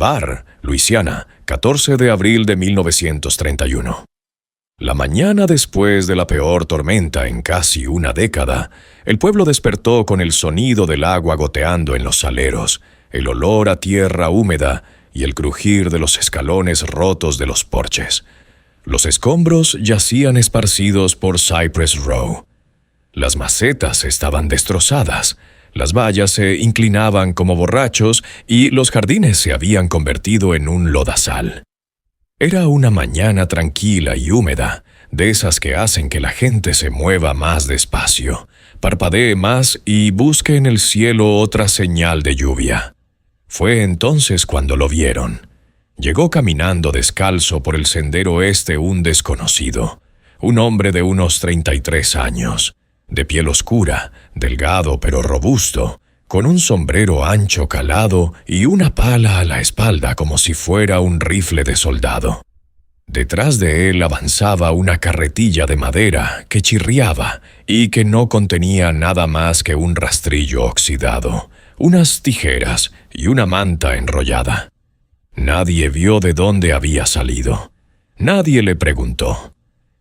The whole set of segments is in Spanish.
Barr, Luisiana, 14 de abril de 1931. La mañana después de la peor tormenta en casi una década, el pueblo despertó con el sonido del agua goteando en los saleros, el olor a tierra húmeda y el crujir de los escalones rotos de los porches. Los escombros yacían esparcidos por Cypress Row. Las macetas estaban destrozadas, las vallas se inclinaban como borrachos y los jardines se habían convertido en un lodazal. Era una mañana tranquila y húmeda, de esas que hacen que la gente se mueva más despacio, parpadee más y busque en el cielo otra señal de lluvia. Fue entonces cuando lo vieron. Llegó caminando descalzo por el sendero este un desconocido, un hombre de unos 33 años, de piel oscura, delgado pero robusto, con un sombrero ancho calado y una pala a la espalda como si fuera un rifle de soldado. Detrás de él avanzaba una carretilla de madera que chirriaba y que no contenía nada más que un rastrillo oxidado, unas tijeras y una manta enrollada. Nadie vio de dónde había salido. Nadie le preguntó.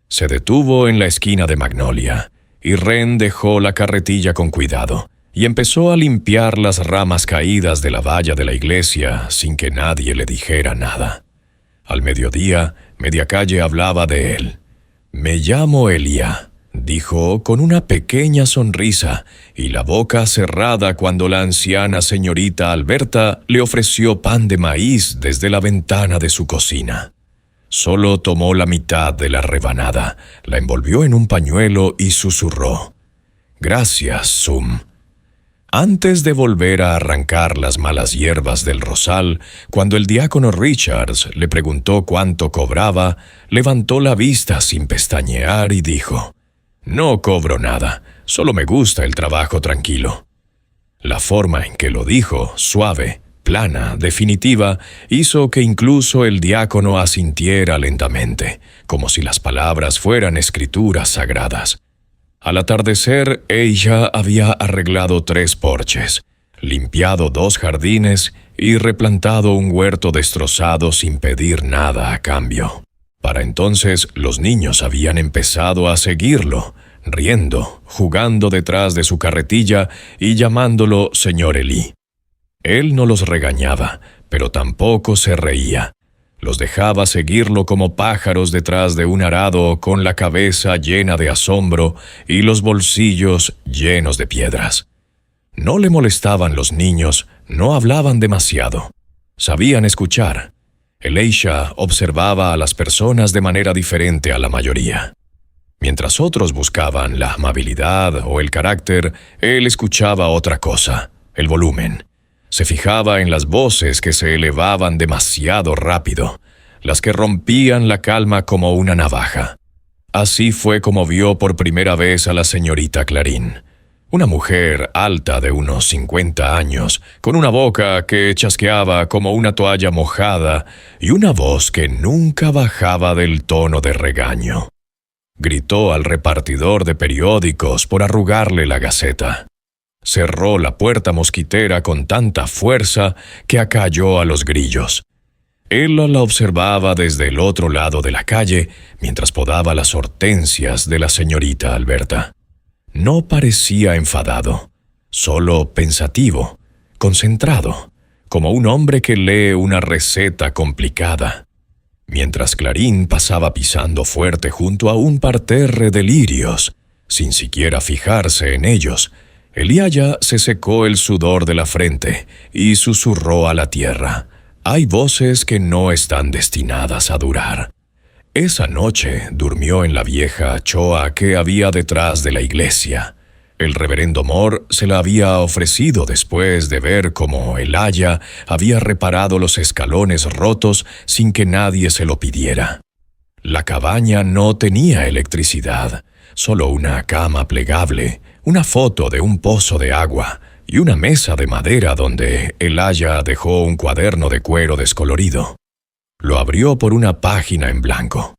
Se detuvo en la esquina de Magnolia, y Wren dejó la carretilla con cuidado y empezó a limpiar las ramas caídas de la valla de la iglesia sin que nadie le dijera nada. Al mediodía, media calle hablaba de él. «Me llamo Elia», dijo con una pequeña sonrisa y la boca cerrada cuando la anciana señorita Alberta le ofreció pan de maíz desde la ventana de su cocina. Solo tomó la mitad de la rebanada, la envolvió en un pañuelo y susurró: «Gracias, Sum». Antes de volver a arrancar las malas hierbas del rosal, cuando el diácono Richards le preguntó cuánto cobraba, levantó la vista sin pestañear y dijo: «No cobro nada, solo me gusta el trabajo tranquilo». La forma en que lo dijo, suave, plana, definitiva, hizo que incluso el diácono asintiera lentamente, como si las palabras fueran escrituras sagradas. Al atardecer, ella había arreglado 3 porches, limpiado 2 jardines y replantado un huerto destrozado sin pedir nada a cambio. Para entonces, los niños habían empezado a seguirlo, riendo, jugando detrás de su carretilla y llamándolo señor Eli. Él no los regañaba, pero tampoco se reía. Los dejaba seguirlo como pájaros detrás de un arado con la cabeza llena de asombro y los bolsillos llenos de piedras. No le molestaban los niños, no hablaban demasiado. Sabían escuchar. Elisha observaba a las personas de manera diferente a la mayoría. Mientras otros buscaban la amabilidad o el carácter, él escuchaba otra cosa, el volumen. Se fijaba en las voces que se elevaban demasiado rápido, las que rompían la calma como una navaja. Así fue como vio por primera vez a la señorita Clarín, una mujer alta de unos 50 años, con una boca que chasqueaba como una toalla mojada y una voz que nunca bajaba del tono de regaño. Gritó al repartidor de periódicos por arrugarle la gaceta. Cerró la puerta mosquitera con tanta fuerza que acalló a los grillos. Él la observaba desde el otro lado de la calle mientras podaba las hortensias de la señorita Alberta. No parecía enfadado, solo pensativo, concentrado, como un hombre que lee una receta complicada. Mientras Clarín pasaba pisando fuerte junto a un parterre de lirios, sin siquiera fijarse en ellos, Elijah se secó el sudor de la frente y susurró a la tierra: «Hay voces que no están destinadas a durar». Esa noche durmió en la vieja choa que había detrás de la iglesia. El reverendo Moore se la había ofrecido después de ver cómo Elijah había reparado los escalones rotos sin que nadie se lo pidiera. La cabaña no tenía electricidad, solo una cama plegable, una foto de un pozo de agua y una mesa de madera donde Elijah dejó un cuaderno de cuero descolorido. Lo abrió por una página en blanco.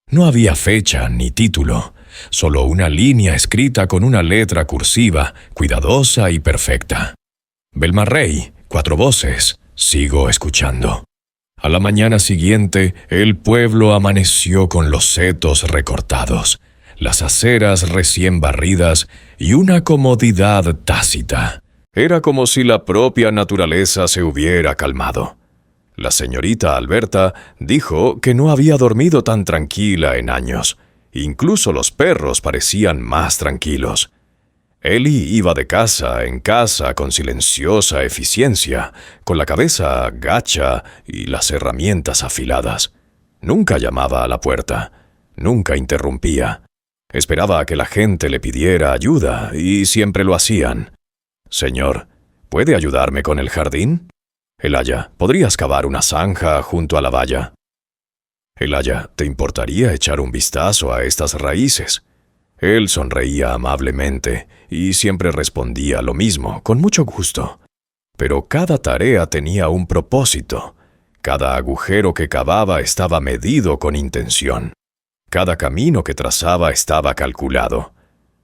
No había fecha ni título, solo una línea escrita con una letra cursiva, cuidadosa y perfecta. Belmarrey, 4 voces, sigo escuchando. A la mañana siguiente, el pueblo amaneció con los setos recortados, las aceras recién barridas y una comodidad tácita. Era como si la propia naturaleza se hubiera calmado. La señorita Alberta dijo que no había dormido tan tranquila en años. Incluso los perros parecían más tranquilos. Elly iba de casa en casa con silenciosa eficiencia, con la cabeza gacha y las herramientas afiladas. Nunca llamaba a la puerta, nunca interrumpía. Esperaba a que la gente le pidiera ayuda y siempre lo hacían. «Señor, ¿puede ayudarme con el jardín? Elijah, ¿podrías cavar una zanja junto a la valla? Elijah, ¿te importaría echar un vistazo a estas raíces?» Él sonreía amablemente y siempre respondía lo mismo, con mucho gusto. Pero cada tarea tenía un propósito. Cada agujero que cavaba estaba medido con intención. Cada camino que trazaba estaba calculado.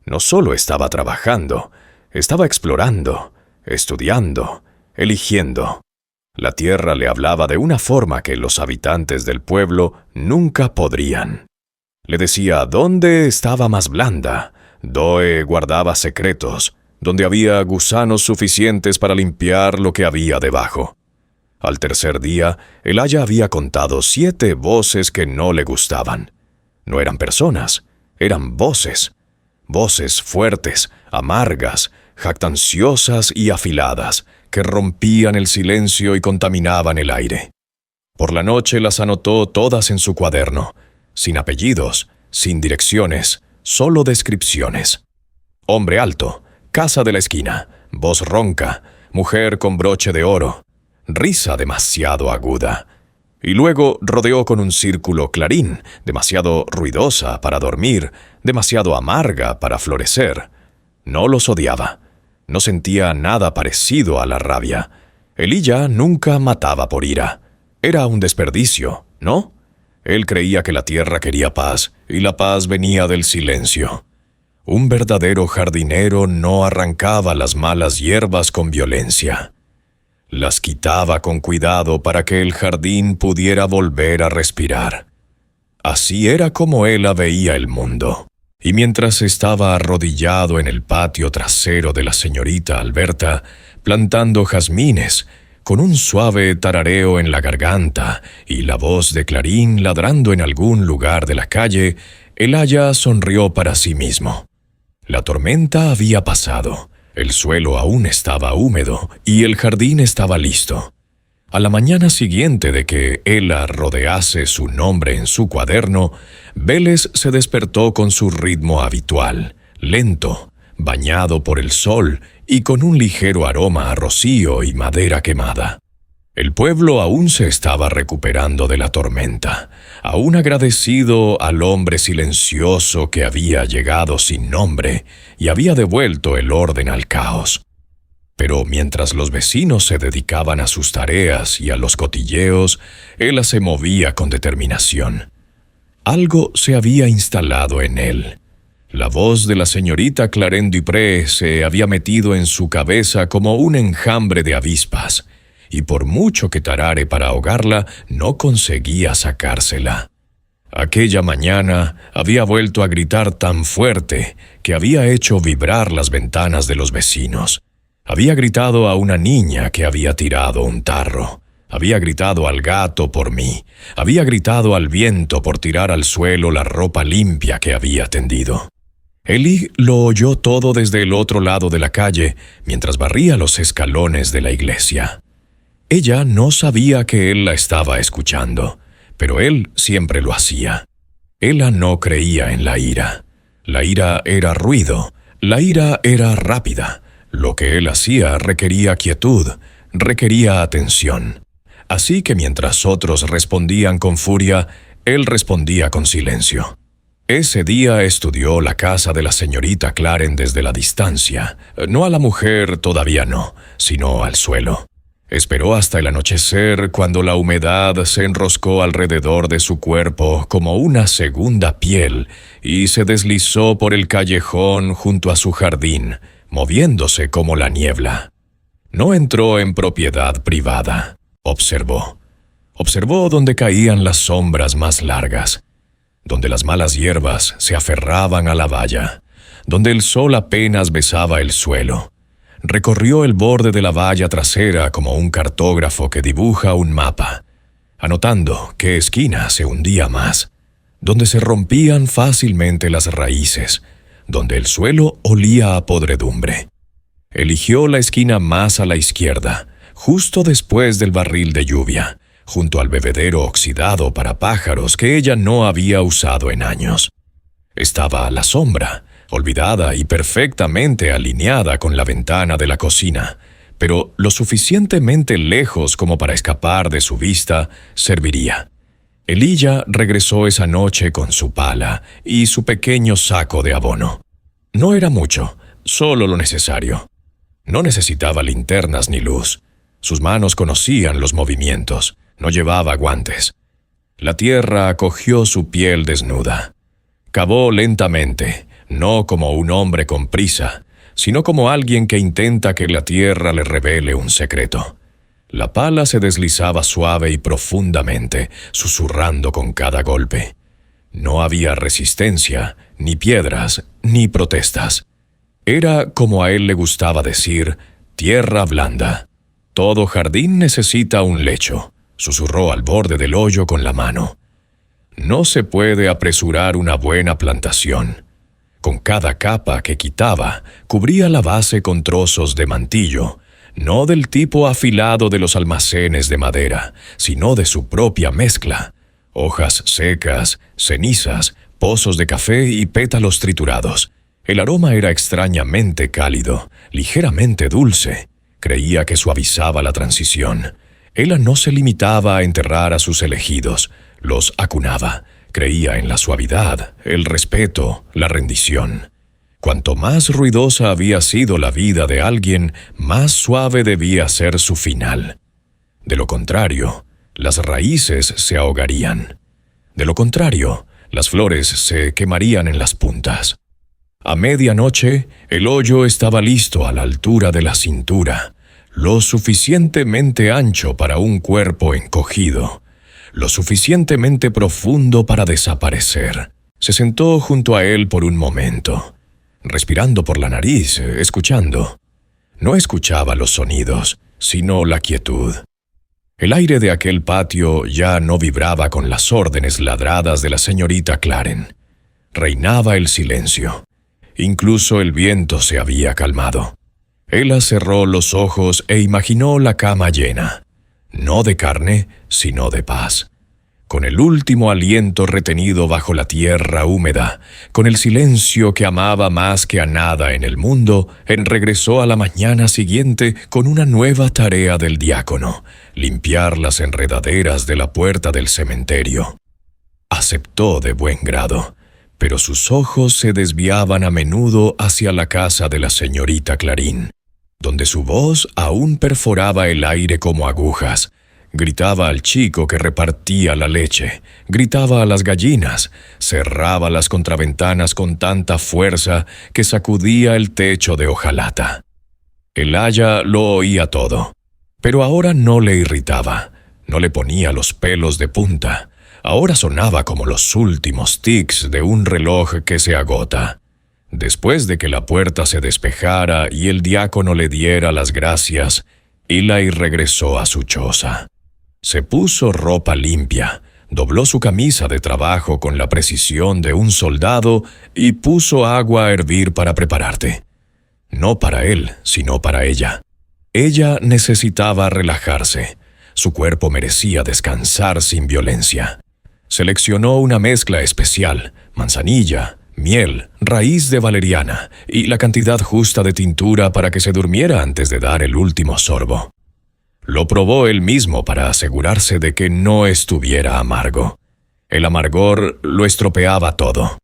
No solo estaba trabajando, estaba explorando, estudiando, eligiendo. La tierra le hablaba de una forma que los habitantes del pueblo nunca podrían. Le decía dónde estaba más blanda, dónde guardaba secretos, donde había gusanos suficientes para limpiar lo que había debajo. Al tercer día, Elijah había contado 7 voces que no le gustaban. No eran personas, eran voces. Voces fuertes, amargas, jactanciosas y afiladas, que rompían el silencio y contaminaban el aire. Por la noche las anotó todas en su cuaderno, sin apellidos, sin direcciones, solo descripciones. Hombre alto, casa de la esquina, voz ronca, mujer con broche de oro, risa demasiado aguda. Y luego rodeó con un círculo clarín, demasiado ruidosa para dormir, demasiado amarga para florecer. No los odiaba. No sentía nada parecido a la rabia. Elijah nunca mataba por ira. Era un desperdicio, ¿no? Él creía que la tierra quería paz, y la paz venía del silencio. Un verdadero jardinero no arrancaba las malas hierbas con violencia. Las quitaba con cuidado para que el jardín pudiera volver a respirar. Así era como él veía el mundo. Y mientras estaba arrodillado en el patio trasero de la señorita Alberta, plantando jazmines, con un suave tarareo en la garganta y la voz de clarín ladrando en algún lugar de la calle, Elijah sonrió para sí mismo. La tormenta había pasado, el suelo aún estaba húmedo y el jardín estaba listo. A la mañana siguiente de que Ella rodease su nombre en su cuaderno, Vélez se despertó con su ritmo habitual, lento, bañado por el sol y con un ligero aroma a rocío y madera quemada. El pueblo aún se estaba recuperando de la tormenta, aún agradecido al hombre silencioso que había llegado sin nombre y había devuelto el orden al caos. Pero mientras los vecinos se dedicaban a sus tareas y a los cotilleos, él se movía con determinación. Algo se había instalado en él. La voz de la señorita Clarence Dupré se había metido en su cabeza como un enjambre de avispas, y por mucho que tarare para ahogarla, no conseguía sacársela. Aquella mañana había vuelto a gritar tan fuerte que había hecho vibrar las ventanas de los vecinos. Había gritado a una niña que había tirado un tarro. Había gritado al gato por mí. Había gritado al viento por tirar al suelo la ropa limpia que había tendido. Elly lo oyó todo desde el otro lado de la calle, mientras barría los escalones de la iglesia. Ella no sabía que él la estaba escuchando, pero él siempre lo hacía. Ella no creía en la ira. La ira era ruido. La ira era rápida. Lo que él hacía requería quietud, requería atención. Así que mientras otros respondían con furia, él respondía con silencio. Ese día estudió la casa de la señorita Clarence desde la distancia. No a la mujer, todavía no, sino al suelo. Esperó hasta el anochecer, cuando la humedad se enroscó alrededor de su cuerpo como una segunda piel y se deslizó por el callejón junto a su jardín, moviéndose como la niebla. No entró en propiedad privada. Observó. Observó donde caían las sombras más largas, donde las malas hierbas se aferraban a la valla, donde el sol apenas besaba el suelo. Recorrió el borde de la valla trasera como un cartógrafo que dibuja un mapa, anotando qué esquina se hundía más, donde se rompían fácilmente las raíces, donde el suelo olía a podredumbre. Eligió la esquina más a la izquierda, justo después del barril de lluvia, junto al bebedero oxidado para pájaros que ella no había usado en años. Estaba a la sombra, olvidada y perfectamente alineada con la ventana de la cocina, pero lo suficientemente lejos como para escapar de su vista serviría. Elijah regresó esa noche con su pala y su pequeño saco de abono. No era mucho, solo lo necesario. No necesitaba linternas ni luz. Sus manos conocían los movimientos. No llevaba guantes. La tierra acogió su piel desnuda. Cavó lentamente, no como un hombre con prisa, sino como alguien que intenta que la tierra le revele un secreto. La pala se deslizaba suave y profundamente, susurrando con cada golpe. No había resistencia, ni piedras, ni protestas. Era, como a él le gustaba decir, tierra blanda. Todo jardín necesita un lecho, susurró al borde del hoyo con la mano. No se puede apresurar una buena plantación. Con cada capa que quitaba, cubría la base con trozos de mantillo, no del tipo afilado de los almacenes de madera, sino de su propia mezcla. Hojas secas, cenizas, pozos de café y pétalos triturados. El aroma era extrañamente cálido, ligeramente dulce. Creía que suavizaba la transición. Ella no se limitaba a enterrar a sus elegidos, los acunaba. Creía en la suavidad, el respeto, la rendición. Cuanto más ruidosa había sido la vida de alguien, más suave debía ser su final. De lo contrario, las raíces se ahogarían. De lo contrario, las flores se quemarían en las puntas. A medianoche, el hoyo estaba listo a la altura de la cintura, lo suficientemente ancho para un cuerpo encogido, lo suficientemente profundo para desaparecer. Se sentó junto a él por un momento, respirando por la nariz, escuchando. No escuchaba los sonidos, sino la quietud. El aire de aquel patio ya no vibraba con las órdenes ladradas de la señorita Claren. Reinaba el silencio. Incluso el viento se había calmado. Ella cerró los ojos e imaginó la cama llena, no de carne, sino de paz. Con el último aliento retenido bajo la tierra húmeda, con el silencio que amaba más que a nada en el mundo, él regresó a la mañana siguiente con una nueva tarea del diácono: limpiar las enredaderas de la puerta del cementerio. Aceptó de buen grado, pero sus ojos se desviaban a menudo hacia la casa de la señorita Clarín, donde su voz aún perforaba el aire como agujas. Gritaba al chico que repartía la leche, gritaba a las gallinas, cerraba las contraventanas con tanta fuerza que sacudía el techo de hojalata. El aya lo oía todo, pero ahora no le irritaba, no le ponía los pelos de punta. Ahora sonaba como los últimos tics de un reloj que se agota. Después de que la puerta se despejara y el diácono le diera las gracias, Eli regresó a su choza. Se puso ropa limpia, dobló su camisa de trabajo con la precisión de un soldado y puso agua a hervir para prepararte. No para él, sino para ella. Ella necesitaba relajarse. Su cuerpo merecía descansar sin violencia. Seleccionó una mezcla especial: manzanilla, miel, raíz de valeriana y la cantidad justa de tintura para que se durmiera antes de dar el último sorbo. Lo probó él mismo para asegurarse de que no estuviera amargo. El amargor lo estropeaba todo.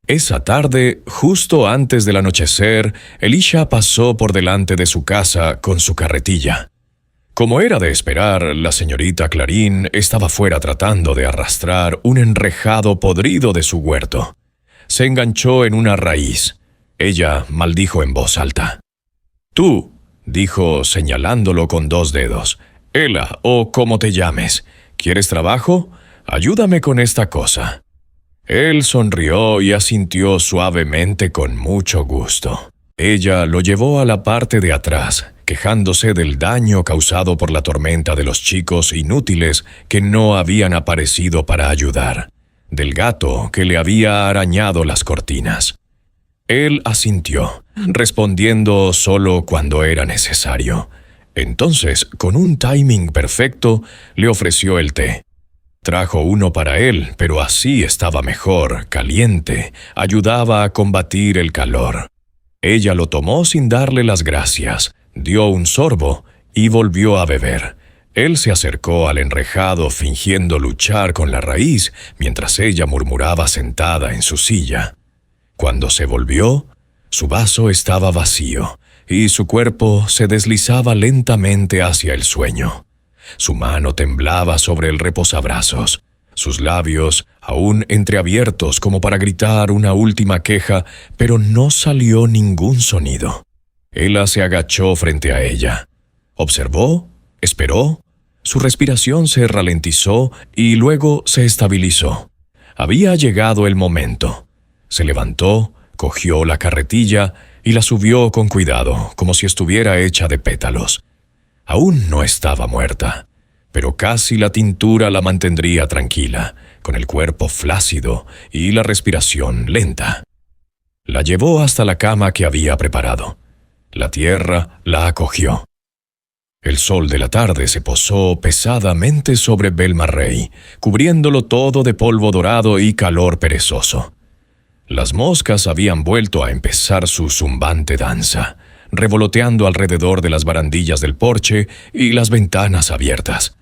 Esa tarde, justo antes del anochecer, Elisha pasó por delante de su casa con su carretilla. Como era de esperar, la señorita Clarín estaba fuera tratando de arrastrar un enrejado podrido de su huerto. Se enganchó en una raíz. Ella maldijo en voz alta. «Tú», dijo señalándolo con 2 dedos, Ela, o como te llames, ¿quieres trabajo? Ayúdame con esta cosa. Él sonrió y asintió suavemente con mucho gusto. Ella lo llevó a la parte de atrás, quejándose del daño causado por la tormenta de los chicos inútiles que no habían aparecido para ayudar, del gato que le había arañado las cortinas. Él asintió, respondiendo solo cuando era necesario. Entonces, con un timing perfecto, le ofreció el té. Trajo uno para él, pero así estaba mejor, caliente, ayudaba a combatir el calor. Ella lo tomó sin darle las gracias, dio un sorbo y volvió a beber. Él se acercó al enrejado fingiendo luchar con la raíz, mientras ella murmuraba sentada en su silla. Cuando se volvió, su vaso estaba vacío y su cuerpo se deslizaba lentamente hacia el sueño. Su mano temblaba sobre el reposabrazos, sus labios aún entreabiertos como para gritar una última queja, pero no salió ningún sonido. Ela se agachó frente a ella. Observó, esperó, su respiración se ralentizó y luego se estabilizó. Había llegado el momento. Se levantó, cogió la carretilla y la subió con cuidado, como si estuviera hecha de pétalos. Aún no estaba muerta, pero casi la tintura la mantendría tranquila, con el cuerpo flácido y la respiración lenta. La llevó hasta la cama que había preparado. La tierra la acogió. El sol de la tarde se posó pesadamente sobre Bel-Marrey, cubriéndolo todo de polvo dorado y calor perezoso. Las moscas habían vuelto a empezar su zumbante danza, revoloteando alrededor de las barandillas del porche y las ventanas abiertas.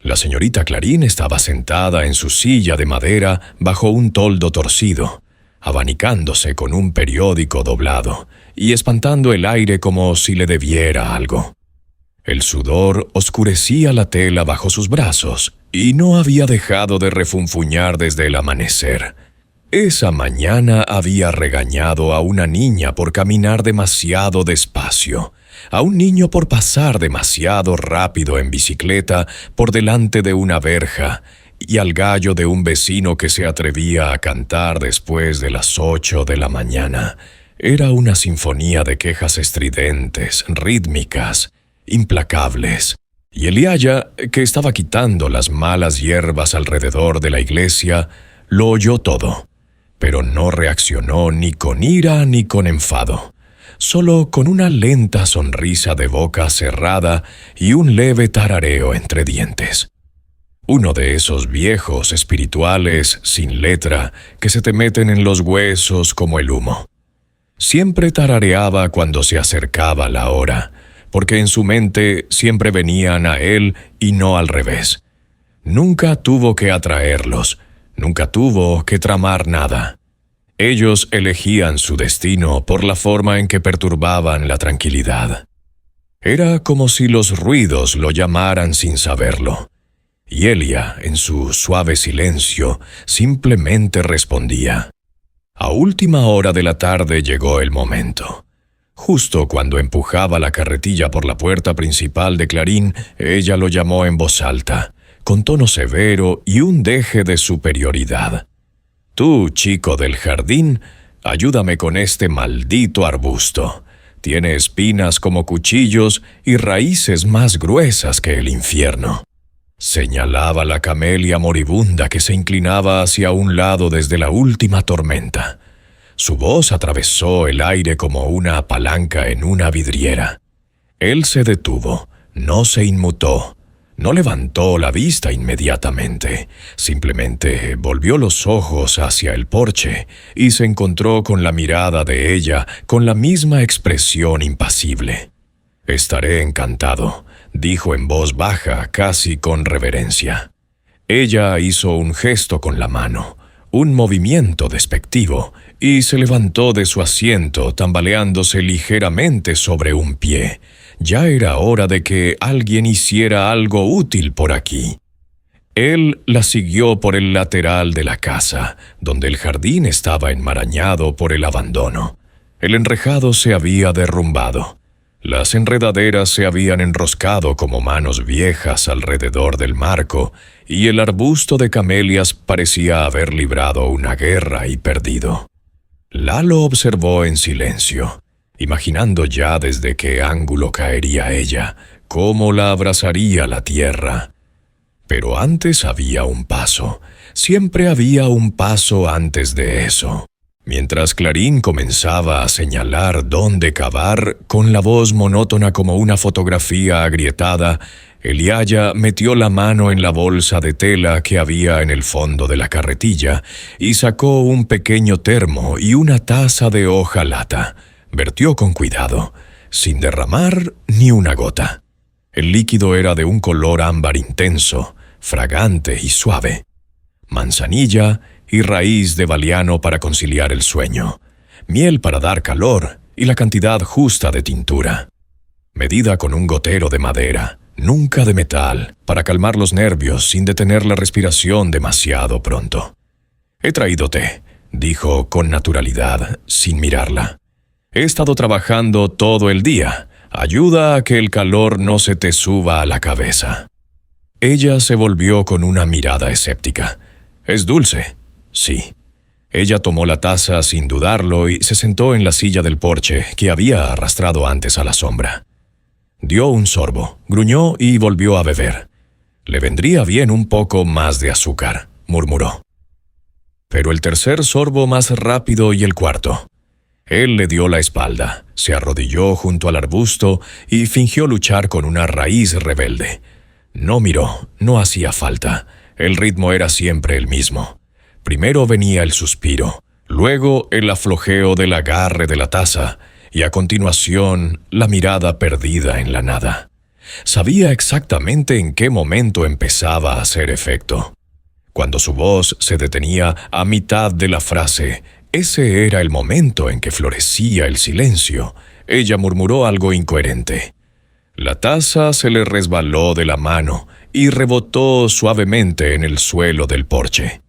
La señorita Clarín estaba sentada en su silla de madera bajo un toldo torcido, abanicándose con un periódico doblado y espantando el aire como si le debiera algo. El sudor oscurecía la tela bajo sus brazos y no había dejado de refunfuñar desde el amanecer. Esa mañana había regañado a una niña por caminar demasiado despacio, a un niño por pasar demasiado rápido en bicicleta por delante de una verja, y al gallo de un vecino que se atrevía a cantar después de las 8 de la mañana. Era una sinfonía de quejas estridentes, rítmicas, implacables. Y Eliaya, que estaba quitando las malas hierbas alrededor de la iglesia, lo oyó todo, pero no reaccionó ni con ira ni con enfado, solo con una lenta sonrisa de boca cerrada y un leve tarareo entre dientes. Uno de esos viejos espirituales sin letra que se te meten en los huesos como el humo. Siempre tarareaba cuando se acercaba la hora, porque en su mente siempre venían a él y no al revés. Nunca tuvo que atraerlos, nunca tuvo que tramar nada. Ellos elegían su destino por la forma en que perturbaban la tranquilidad. Era como si los ruidos lo llamaran sin saberlo. Y Elia, en su suave silencio, simplemente respondía. A última hora de la tarde llegó el momento. Justo cuando empujaba la carretilla por la puerta principal de Clarín, ella lo llamó en voz alta, con tono severo y un deje de superioridad. «Tú, chico del jardín, ayúdame con este maldito arbusto. Tiene espinas como cuchillos y raíces más gruesas que el infierno». Señalaba la camelia moribunda que se inclinaba hacia un lado desde la última tormenta. Su voz atravesó el aire como una palanca en una vidriera. Él se detuvo, no se inmutó, no levantó la vista inmediatamente, simplemente volvió los ojos hacia el porche y se encontró con la mirada de ella con la misma expresión impasible. «Estaré encantado», dijo en voz baja, casi con reverencia. Ella hizo un gesto con la mano, un movimiento despectivo, y se levantó de su asiento tambaleándose ligeramente sobre un pie. Ya era hora de que alguien hiciera algo útil por aquí. Él la siguió por el lateral de la casa, donde el jardín estaba enmarañado por el abandono. El enrejado se había derrumbado. Las enredaderas se habían enroscado como manos viejas alrededor del marco, y el arbusto de camelias parecía haber librado una guerra y perdido. Lalo observó en silencio, imaginando ya desde qué ángulo caería ella, cómo la abrazaría la tierra. Pero antes había un paso, siempre había un paso antes de eso. Mientras Clarín comenzaba a señalar dónde cavar, con la voz monótona como una fotografía agrietada, Eliaya metió la mano en la bolsa de tela que había en el fondo de la carretilla y sacó un pequeño termo y una taza de hojalata. Vertió con cuidado, sin derramar ni una gota. El líquido era de un color ámbar intenso, fragante y suave. Manzanilla y raíz de baliano para conciliar el sueño, miel para dar calor y la cantidad justa de tintura. Medida con un gotero de madera, nunca de metal, para calmar los nervios sin detener la respiración demasiado pronto. «He traído té», dijo con naturalidad, sin mirarla. «He estado trabajando todo el día. Ayuda a que el calor no se te suba a la cabeza». Ella se volvió con una mirada escéptica. «¿Es dulce?» «Sí». Ella tomó la taza sin dudarlo y se sentó en la silla del porche que había arrastrado antes a la sombra. Dio un sorbo, gruñó y volvió a beber. «Le vendría bien un poco más de azúcar», murmuró. Pero el tercer sorbo más rápido y el cuarto. Él le dio la espalda, se arrodilló junto al arbusto y fingió luchar con una raíz rebelde. No miró, no hacía falta. El ritmo era siempre el mismo. Primero venía el suspiro, luego el aflojeo del agarre de la taza, y a continuación la mirada perdida en la nada. Sabía exactamente en qué momento empezaba a hacer efecto. Cuando su voz se detenía a mitad de la frase, ese era el momento en que florecía el silencio. Ella murmuró algo incoherente. La taza se le resbaló de la mano y rebotó suavemente en el suelo del porche.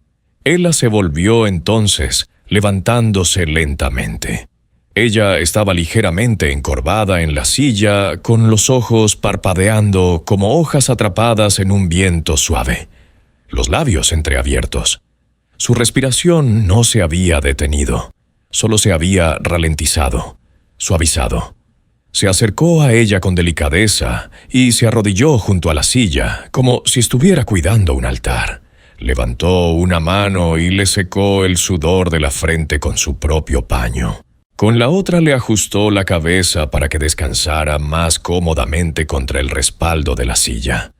Ella se volvió entonces, levantándose lentamente. Ella estaba ligeramente encorvada en la silla, con los ojos parpadeando como hojas atrapadas en un viento suave, los labios entreabiertos. Su respiración no se había detenido, solo se había ralentizado, suavizado. Se acercó a ella con delicadeza y se arrodilló junto a la silla, como si estuviera cuidando un altar. Levantó una mano y le secó el sudor de la frente con su propio paño. Con la otra le ajustó la cabeza para que descansara más cómodamente contra el respaldo de la silla.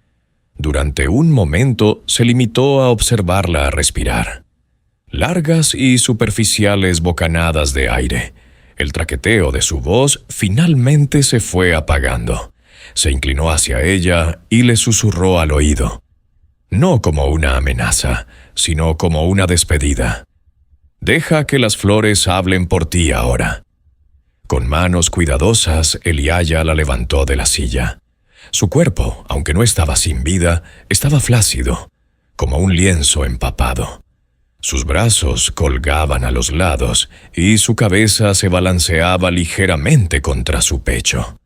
Durante un momento se limitó a observarla respirar. Largas y superficiales bocanadas de aire. El traqueteo de su voz finalmente se fue apagando. Se inclinó hacia ella y le susurró al oído. No como una amenaza, sino como una despedida. «Deja que las flores hablen por ti ahora». Con manos cuidadosas, Eliaya la levantó de la silla. Su cuerpo, aunque no estaba sin vida, estaba flácido, como un lienzo empapado. Sus brazos colgaban a los lados y su cabeza se balanceaba ligeramente contra su pecho.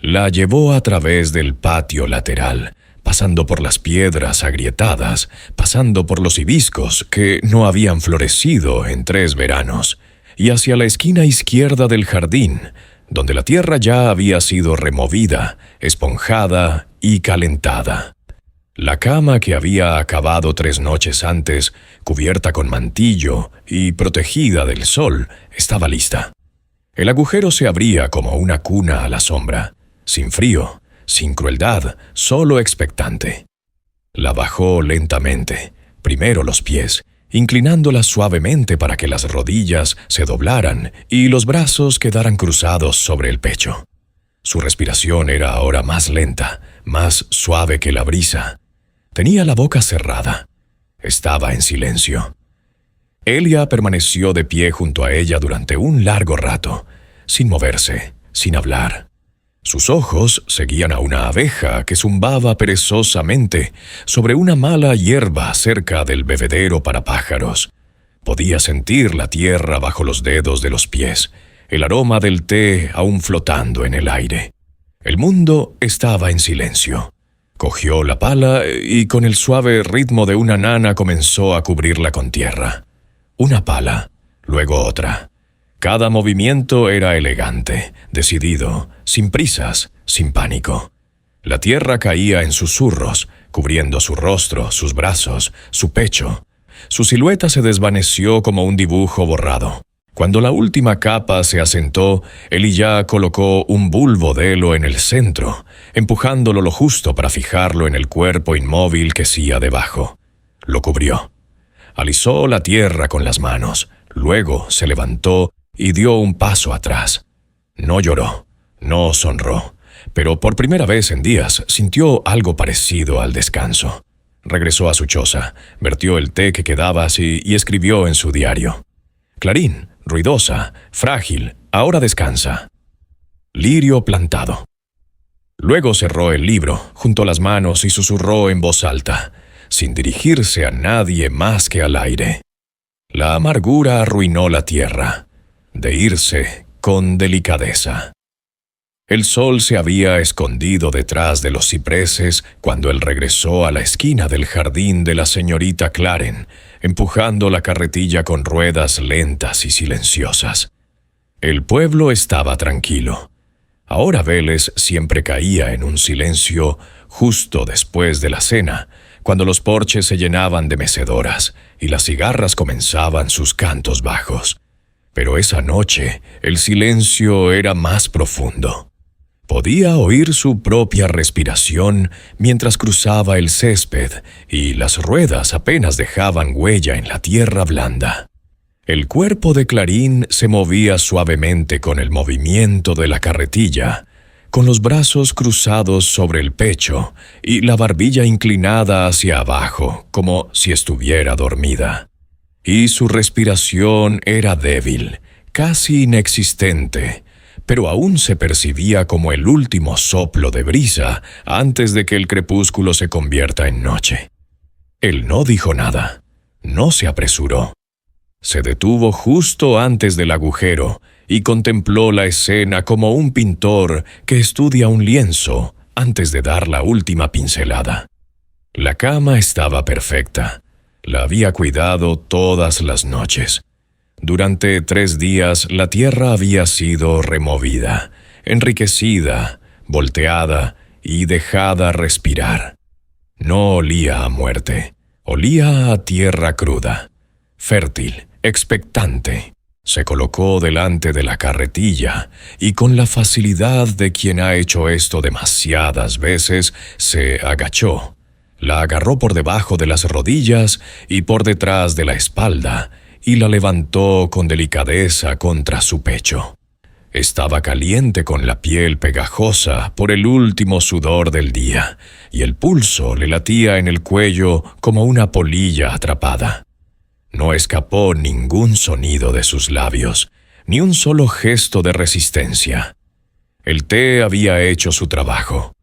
La llevó a través del patio lateral, pasando por las piedras agrietadas, pasando por los hibiscos que no habían florecido en 3 veranos, y hacia la esquina izquierda del jardín, donde la tierra ya había sido removida, esponjada y calentada. La cama que había acabado 3 noches antes, cubierta con mantillo y protegida del sol, estaba lista. El agujero se abría como una cuna a la sombra, sin frío, sin crueldad, solo expectante. La bajó lentamente, primero los pies, inclinándolas suavemente para que las rodillas se doblaran y los brazos quedaran cruzados sobre el pecho. Su respiración era ahora más lenta, más suave que la brisa. Tenía la boca cerrada. Estaba en silencio. Elia permaneció de pie junto a ella durante un largo rato, sin moverse, sin hablar. Sus ojos seguían a una abeja que zumbaba perezosamente sobre una mala hierba cerca del bebedero para pájaros. Podía sentir la tierra bajo los dedos de los pies, el aroma del té aún flotando en el aire. El mundo estaba en silencio. Cogió la pala y con el suave ritmo de una nana comenzó a cubrirla con tierra. Una pala, luego otra. Cada movimiento era elegante, decidido, sin prisas, sin pánico. La tierra caía en susurros, cubriendo su rostro, sus brazos, su pecho. Su silueta se desvaneció como un dibujo borrado. Cuando la última capa se asentó, Elijah colocó un bulbo de helo en el centro, empujándolo lo justo para fijarlo en el cuerpo inmóvil que yacía debajo. Lo cubrió. Alisó la tierra con las manos, luego se levantó y dio un paso atrás. No lloró, no sonró, pero por primera vez en días sintió algo parecido al descanso. Regresó a su choza, vertió el té que quedaba así y escribió en su diario: Clarín, ruidosa, frágil, ahora descansa. Lirio plantado. Luego cerró el libro, juntó las manos y susurró en voz alta, sin dirigirse a nadie más que al aire. La amargura arruinó la tierra, de irse con delicadeza. El sol se había escondido detrás de los cipreses cuando él regresó a la esquina del jardín de la señorita Claren, empujando la carretilla con ruedas lentas y silenciosas. El pueblo estaba tranquilo. Ahora Vélez siempre caía en un silencio justo después de la cena, cuando los porches se llenaban de mecedoras y las cigarras comenzaban sus cantos bajos. Pero esa noche el silencio era más profundo. Podía oír su propia respiración mientras cruzaba el césped y las ruedas apenas dejaban huella en la tierra blanda. El cuerpo de Clarín se movía suavemente con el movimiento de la carretilla, con los brazos cruzados sobre el pecho y la barbilla inclinada hacia abajo, como si estuviera dormida. Y su respiración era débil, casi inexistente, pero aún se percibía como el último soplo de brisa antes de que el crepúsculo se convierta en noche. Él no dijo nada, no se apresuró. Se detuvo justo antes del agujero y contempló la escena como un pintor que estudia un lienzo antes de dar la última pincelada. La cama estaba perfecta. La había cuidado todas las noches. Durante 3 días la tierra había sido removida, enriquecida, volteada y dejada respirar. No olía a muerte, olía a tierra cruda, fértil, expectante. Se colocó delante de la carretilla y con la facilidad de quien ha hecho esto demasiadas veces, se agachó. La agarró por debajo de las rodillas y por detrás de la espalda, y la levantó con delicadeza contra su pecho. Estaba caliente con la piel pegajosa por el último sudor del día, y el pulso le latía en el cuello como una polilla atrapada. No escapó ningún sonido de sus labios, ni un solo gesto de resistencia. El té había hecho su trabajo.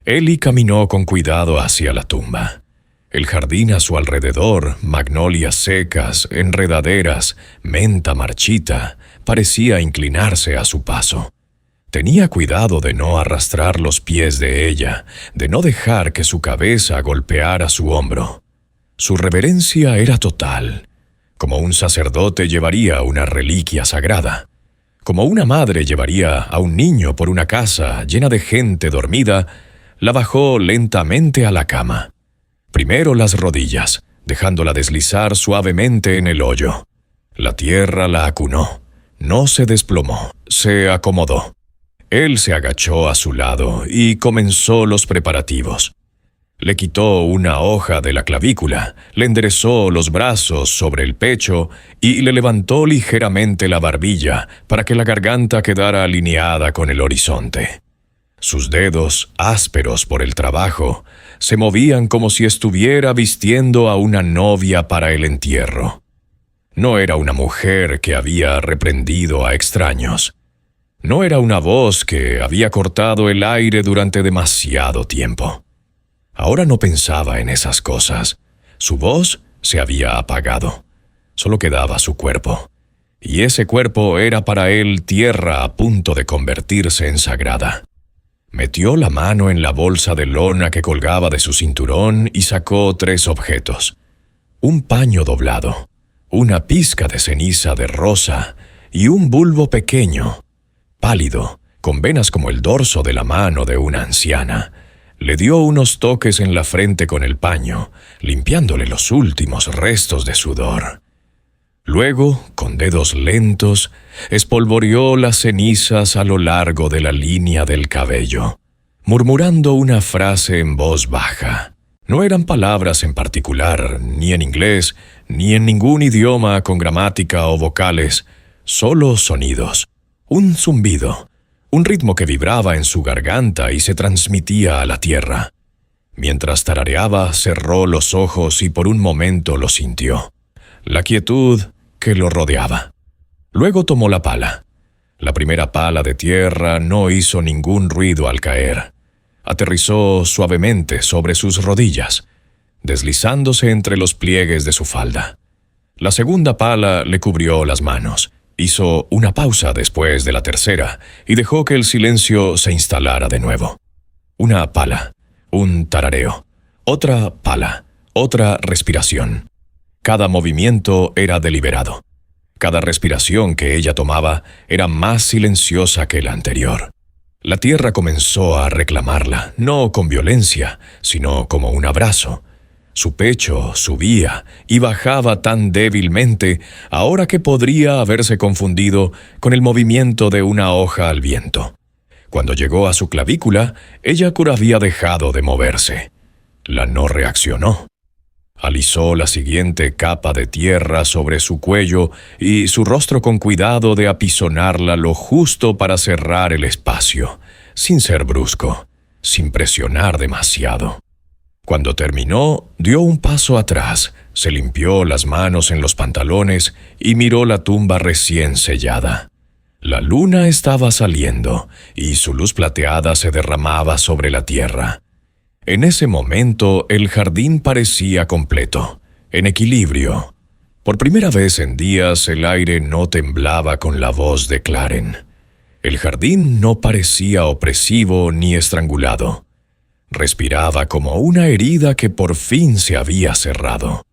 Eli caminó con cuidado hacia la tumba. El jardín a su alrededor, magnolias secas, enredaderas, menta marchita, parecía inclinarse a su paso. Tenía cuidado de no arrastrar los pies de ella, de no dejar que su cabeza golpeara su hombro. Su reverencia era total, como un sacerdote llevaría una reliquia sagrada. Como una madre llevaría a un niño por una casa llena de gente dormida, la bajó lentamente a la cama. Primero las rodillas, dejándola deslizar suavemente en el hoyo. La tierra la acunó. No se desplomó, se acomodó. Él se agachó a su lado y comenzó los preparativos. Le quitó una hoja de la clavícula, le enderezó los brazos sobre el pecho y le levantó ligeramente la barbilla para que la garganta quedara alineada con el horizonte. Sus dedos, ásperos por el trabajo, se movían como si estuviera vistiendo a una novia para el entierro. No era una mujer que había reprendido a extraños. No era una voz que había cortado el aire durante demasiado tiempo. Ahora no pensaba en esas cosas. Su voz se había apagado. Solo quedaba su cuerpo. Y ese cuerpo era para él tierra a punto de convertirse en sagrada. Metió la mano en la bolsa de lona que colgaba de su cinturón y sacó 3 objetos: un paño doblado, una pizca de ceniza de rosa y un bulbo pequeño, pálido, con venas como el dorso de la mano de una anciana. Le dio unos toques en la frente con el paño, limpiándole los últimos restos de sudor. Luego, con dedos lentos, espolvoreó las cenizas a lo largo de la línea del cabello, murmurando una frase en voz baja. No eran palabras en particular, ni en inglés, ni en ningún idioma con gramática o vocales, solo sonidos, un zumbido, un ritmo que vibraba en su garganta y se transmitía a la tierra. Mientras tarareaba, cerró los ojos y por un momento lo sintió, la quietud que lo rodeaba. Luego tomó la pala. La primera pala de tierra no hizo ningún ruido al caer. Aterrizó suavemente sobre sus rodillas, deslizándose entre los pliegues de su falda. La segunda pala le cubrió las manos. Hizo una pausa después de la tercera y dejó que el silencio se instalara de nuevo. Una pala, un tarareo, otra pala, otra respiración. Cada movimiento era deliberado. Cada respiración que ella tomaba era más silenciosa que la anterior. La tierra comenzó a reclamarla, no con violencia, sino como un abrazo. Su pecho subía y bajaba tan débilmente ahora que podría haberse confundido con el movimiento de una hoja al viento. Cuando llegó a su clavícula, ella había dejado de moverse. La no reaccionó. Alisó la siguiente capa de tierra sobre su cuello y su rostro con cuidado de apisonarla lo justo para cerrar el espacio, sin ser brusco, sin presionar demasiado. Cuando terminó, dio un paso atrás, se limpió las manos en los pantalones y miró la tumba recién sellada. La luna estaba saliendo y su luz plateada se derramaba sobre la tierra. En ese momento el jardín parecía completo, en equilibrio. Por primera vez en días el aire no temblaba con la voz de Claren. El jardín no parecía opresivo ni estrangulado. Respiraba como una herida que por fin se había cerrado.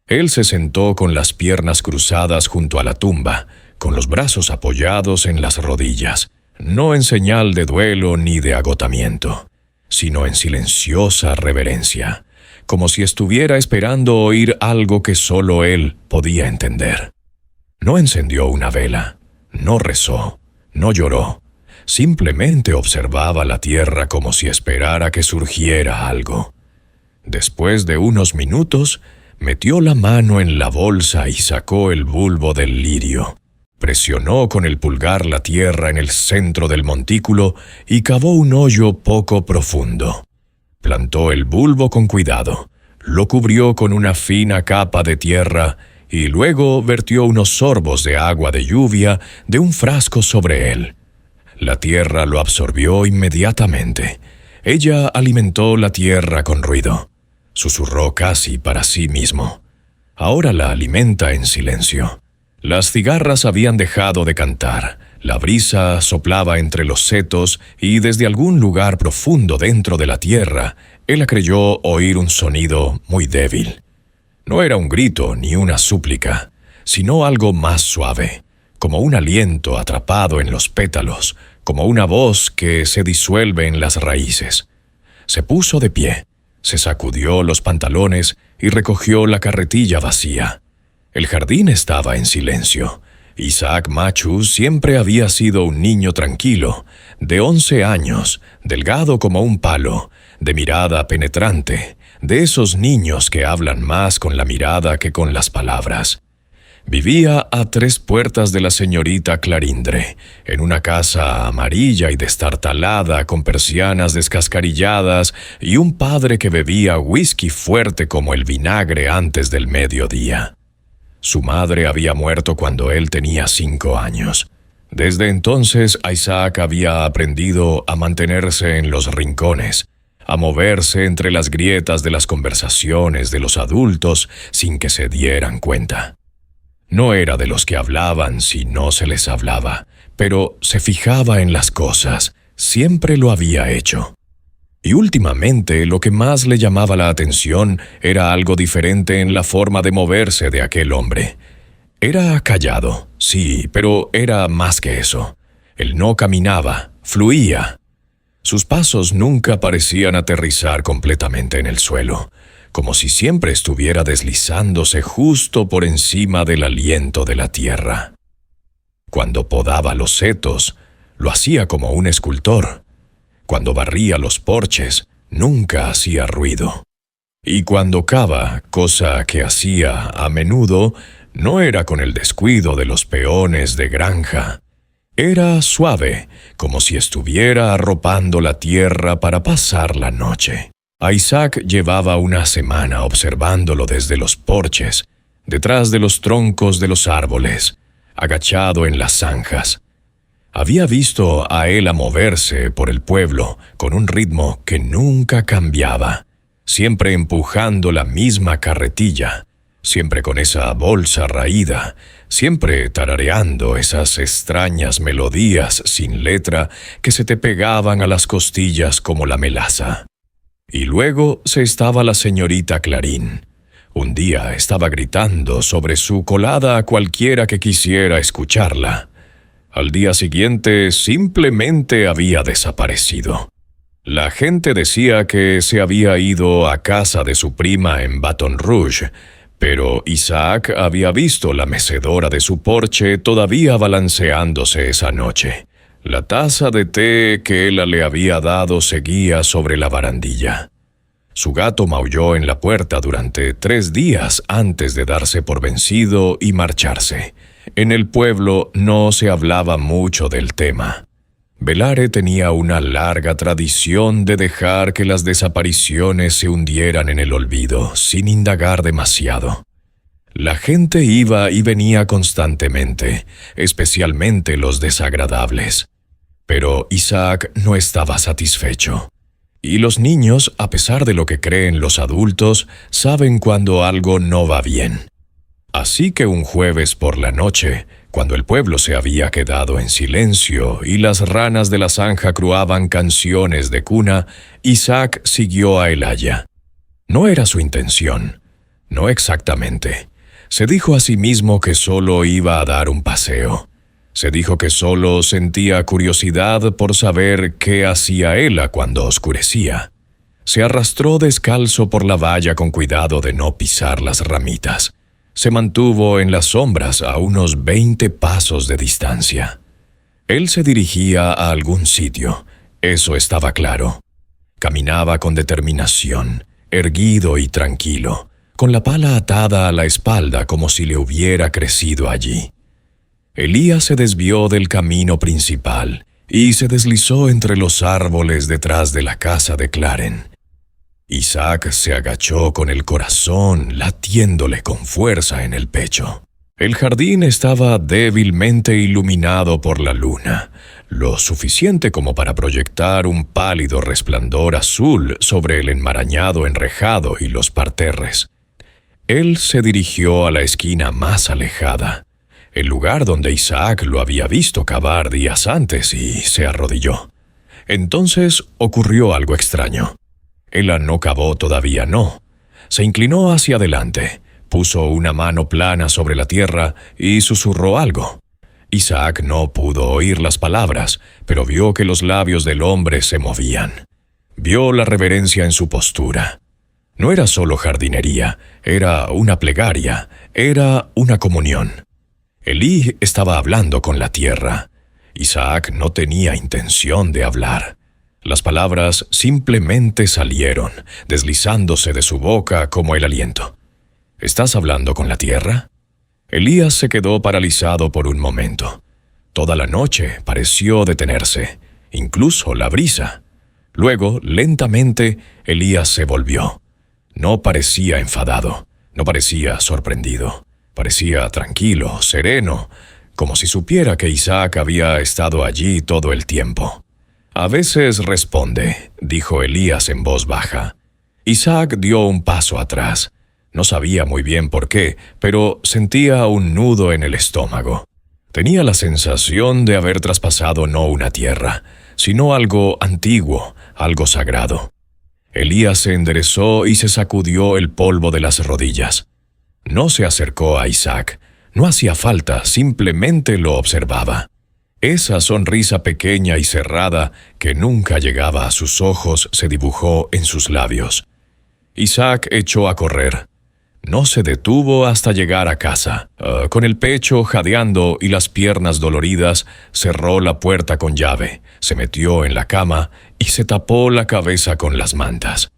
Él se sentó con las piernas cruzadas junto a la tumba, con los brazos apoyados en las rodillas, no en señal de duelo ni de agotamiento, sino en silenciosa reverencia, como si estuviera esperando oír algo que solo él podía entender. No encendió una vela, no rezó, no lloró, simplemente observaba la tierra como si esperara que surgiera algo. Después de unos minutos, metió la mano en la bolsa y sacó el bulbo del lirio. Presionó con el pulgar la tierra en el centro del montículo y cavó un hoyo poco profundo. Plantó el bulbo con cuidado, lo cubrió con una fina capa de tierra y luego vertió unos sorbos de agua de lluvia de un frasco sobre él. La tierra lo absorbió inmediatamente. Ella alimentó la tierra con ruido. Susurró casi para sí mismo. Ahora la alimenta en silencio. Las cigarras habían dejado de cantar, la brisa soplaba entre los setos y desde algún lugar profundo dentro de la tierra, él creyó oír un sonido muy débil. No era un grito ni una súplica, sino algo más suave, como un aliento atrapado en los pétalos, como una voz que se disuelve en las raíces. Se puso de pie, se sacudió los pantalones y recogió la carretilla vacía. El jardín estaba en silencio. Isaac Machu siempre había sido un niño tranquilo, de 11 años, delgado como un palo, de mirada penetrante, de esos niños que hablan más con la mirada que con las palabras. Vivía a 3 puertas de la señorita Clarindre, en una casa amarilla y destartalada con persianas descascarilladas y un padre que bebía whisky fuerte como el vinagre antes del mediodía. Su madre había muerto cuando él tenía 5 años. Desde entonces, Isaac había aprendido a mantenerse en los rincones, a moverse entre las grietas de las conversaciones de los adultos sin que se dieran cuenta. No era de los que hablaban si no se les hablaba, pero se fijaba en las cosas, siempre lo había hecho. Y últimamente lo que más le llamaba la atención era algo diferente en la forma de moverse de aquel hombre. Era callado, sí, pero era más que eso. Él no caminaba, fluía. Sus pasos nunca parecían aterrizar completamente en el suelo, como si siempre estuviera deslizándose justo por encima del aliento de la tierra. Cuando podaba los setos, lo hacía como un escultor. Cuando barría los porches, nunca hacía ruido. Y cuando cava, cosa que hacía a menudo, no era con el descuido de los peones de granja. Era suave, como si estuviera arropando la tierra para pasar la noche. A Isaac llevaba una semana observándolo desde los porches, detrás de los troncos de los árboles, agachado en las zanjas. Había visto a Ela moverse por el pueblo con un ritmo que nunca cambiaba, siempre empujando la misma carretilla, siempre con esa bolsa raída, siempre tarareando esas extrañas melodías sin letra que se te pegaban a las costillas como la melaza. Y luego se estaba la señorita Clarín. Un día estaba gritando sobre su colada a cualquiera que quisiera escucharla. Al día siguiente simplemente había desaparecido. La gente decía que se había ido a casa de su prima en Baton Rouge, pero Isaac había visto la mecedora de su porche todavía balanceándose esa noche. La taza de té que Ela le había dado seguía sobre la barandilla. Su gato maulló en la puerta durante 3 días antes de darse por vencido y marcharse. En el pueblo no se hablaba mucho del tema. Belare tenía una larga tradición de dejar que las desapariciones se hundieran en el olvido, sin indagar demasiado. La gente iba y venía constantemente, especialmente los desagradables. Pero Isaac no estaba satisfecho. Y los niños, a pesar de lo que creen los adultos, saben cuando algo no va bien. Así que un jueves por la noche, cuando el pueblo se había quedado en silencio y las ranas de la zanja cruaban canciones de cuna, Isaac siguió a Elijah. No era su intención, no exactamente. Se dijo a sí mismo que solo iba a dar un paseo. Se dijo que solo sentía curiosidad por saber qué hacía Ela cuando oscurecía. Se arrastró descalzo por la valla con cuidado de no pisar las ramitas. Se mantuvo en las sombras a unos 20 pasos de distancia. Él se dirigía a algún sitio, eso estaba claro. Caminaba con determinación, erguido y tranquilo, con la pala atada a la espalda como si le hubiera crecido allí. Elías se desvió del camino principal y se deslizó entre los árboles detrás de la casa de Claren. Isaac se agachó con el corazón latiéndole con fuerza en el pecho. El jardín estaba débilmente iluminado por la luna, lo suficiente como para proyectar un pálido resplandor azul sobre el enmarañado enrejado y los parterres. Él se dirigió a la esquina más alejada, el lugar donde Isaac lo había visto cavar días antes, y se arrodilló. Entonces ocurrió algo extraño. Ela no cavó todavía, no. Se inclinó hacia adelante, puso una mano plana sobre la tierra y susurró algo. Isaac no pudo oír las palabras, pero vio que los labios del hombre se movían. Vio la reverencia en su postura. No era solo jardinería, era una plegaria, era una comunión. Elí estaba hablando con la tierra. Isaac no tenía intención de hablar. Las palabras simplemente salieron, deslizándose de su boca como el aliento. ¿Estás hablando con la tierra? Elías se quedó paralizado por un momento. Toda la noche pareció detenerse, incluso la brisa. Luego, lentamente, Elías se volvió. No parecía enfadado, no parecía sorprendido. Parecía tranquilo, sereno, como si supiera que Isaac había estado allí todo el tiempo. «A veces responde», dijo Elías en voz baja. Isaac dio un paso atrás. No sabía muy bien por qué, pero sentía un nudo en el estómago. Tenía la sensación de haber traspasado no una tierra, sino algo antiguo, algo sagrado. Elías se enderezó y se sacudió el polvo de las rodillas. No se acercó a Isaac. No hacía falta, simplemente lo observaba. Esa sonrisa pequeña y cerrada que nunca llegaba a sus ojos se dibujó en sus labios. Isaac echó a correr. No se detuvo hasta llegar a casa. Con el pecho jadeando y las piernas doloridas, cerró la puerta con llave, se metió en la cama y se tapó la cabeza con las mantas.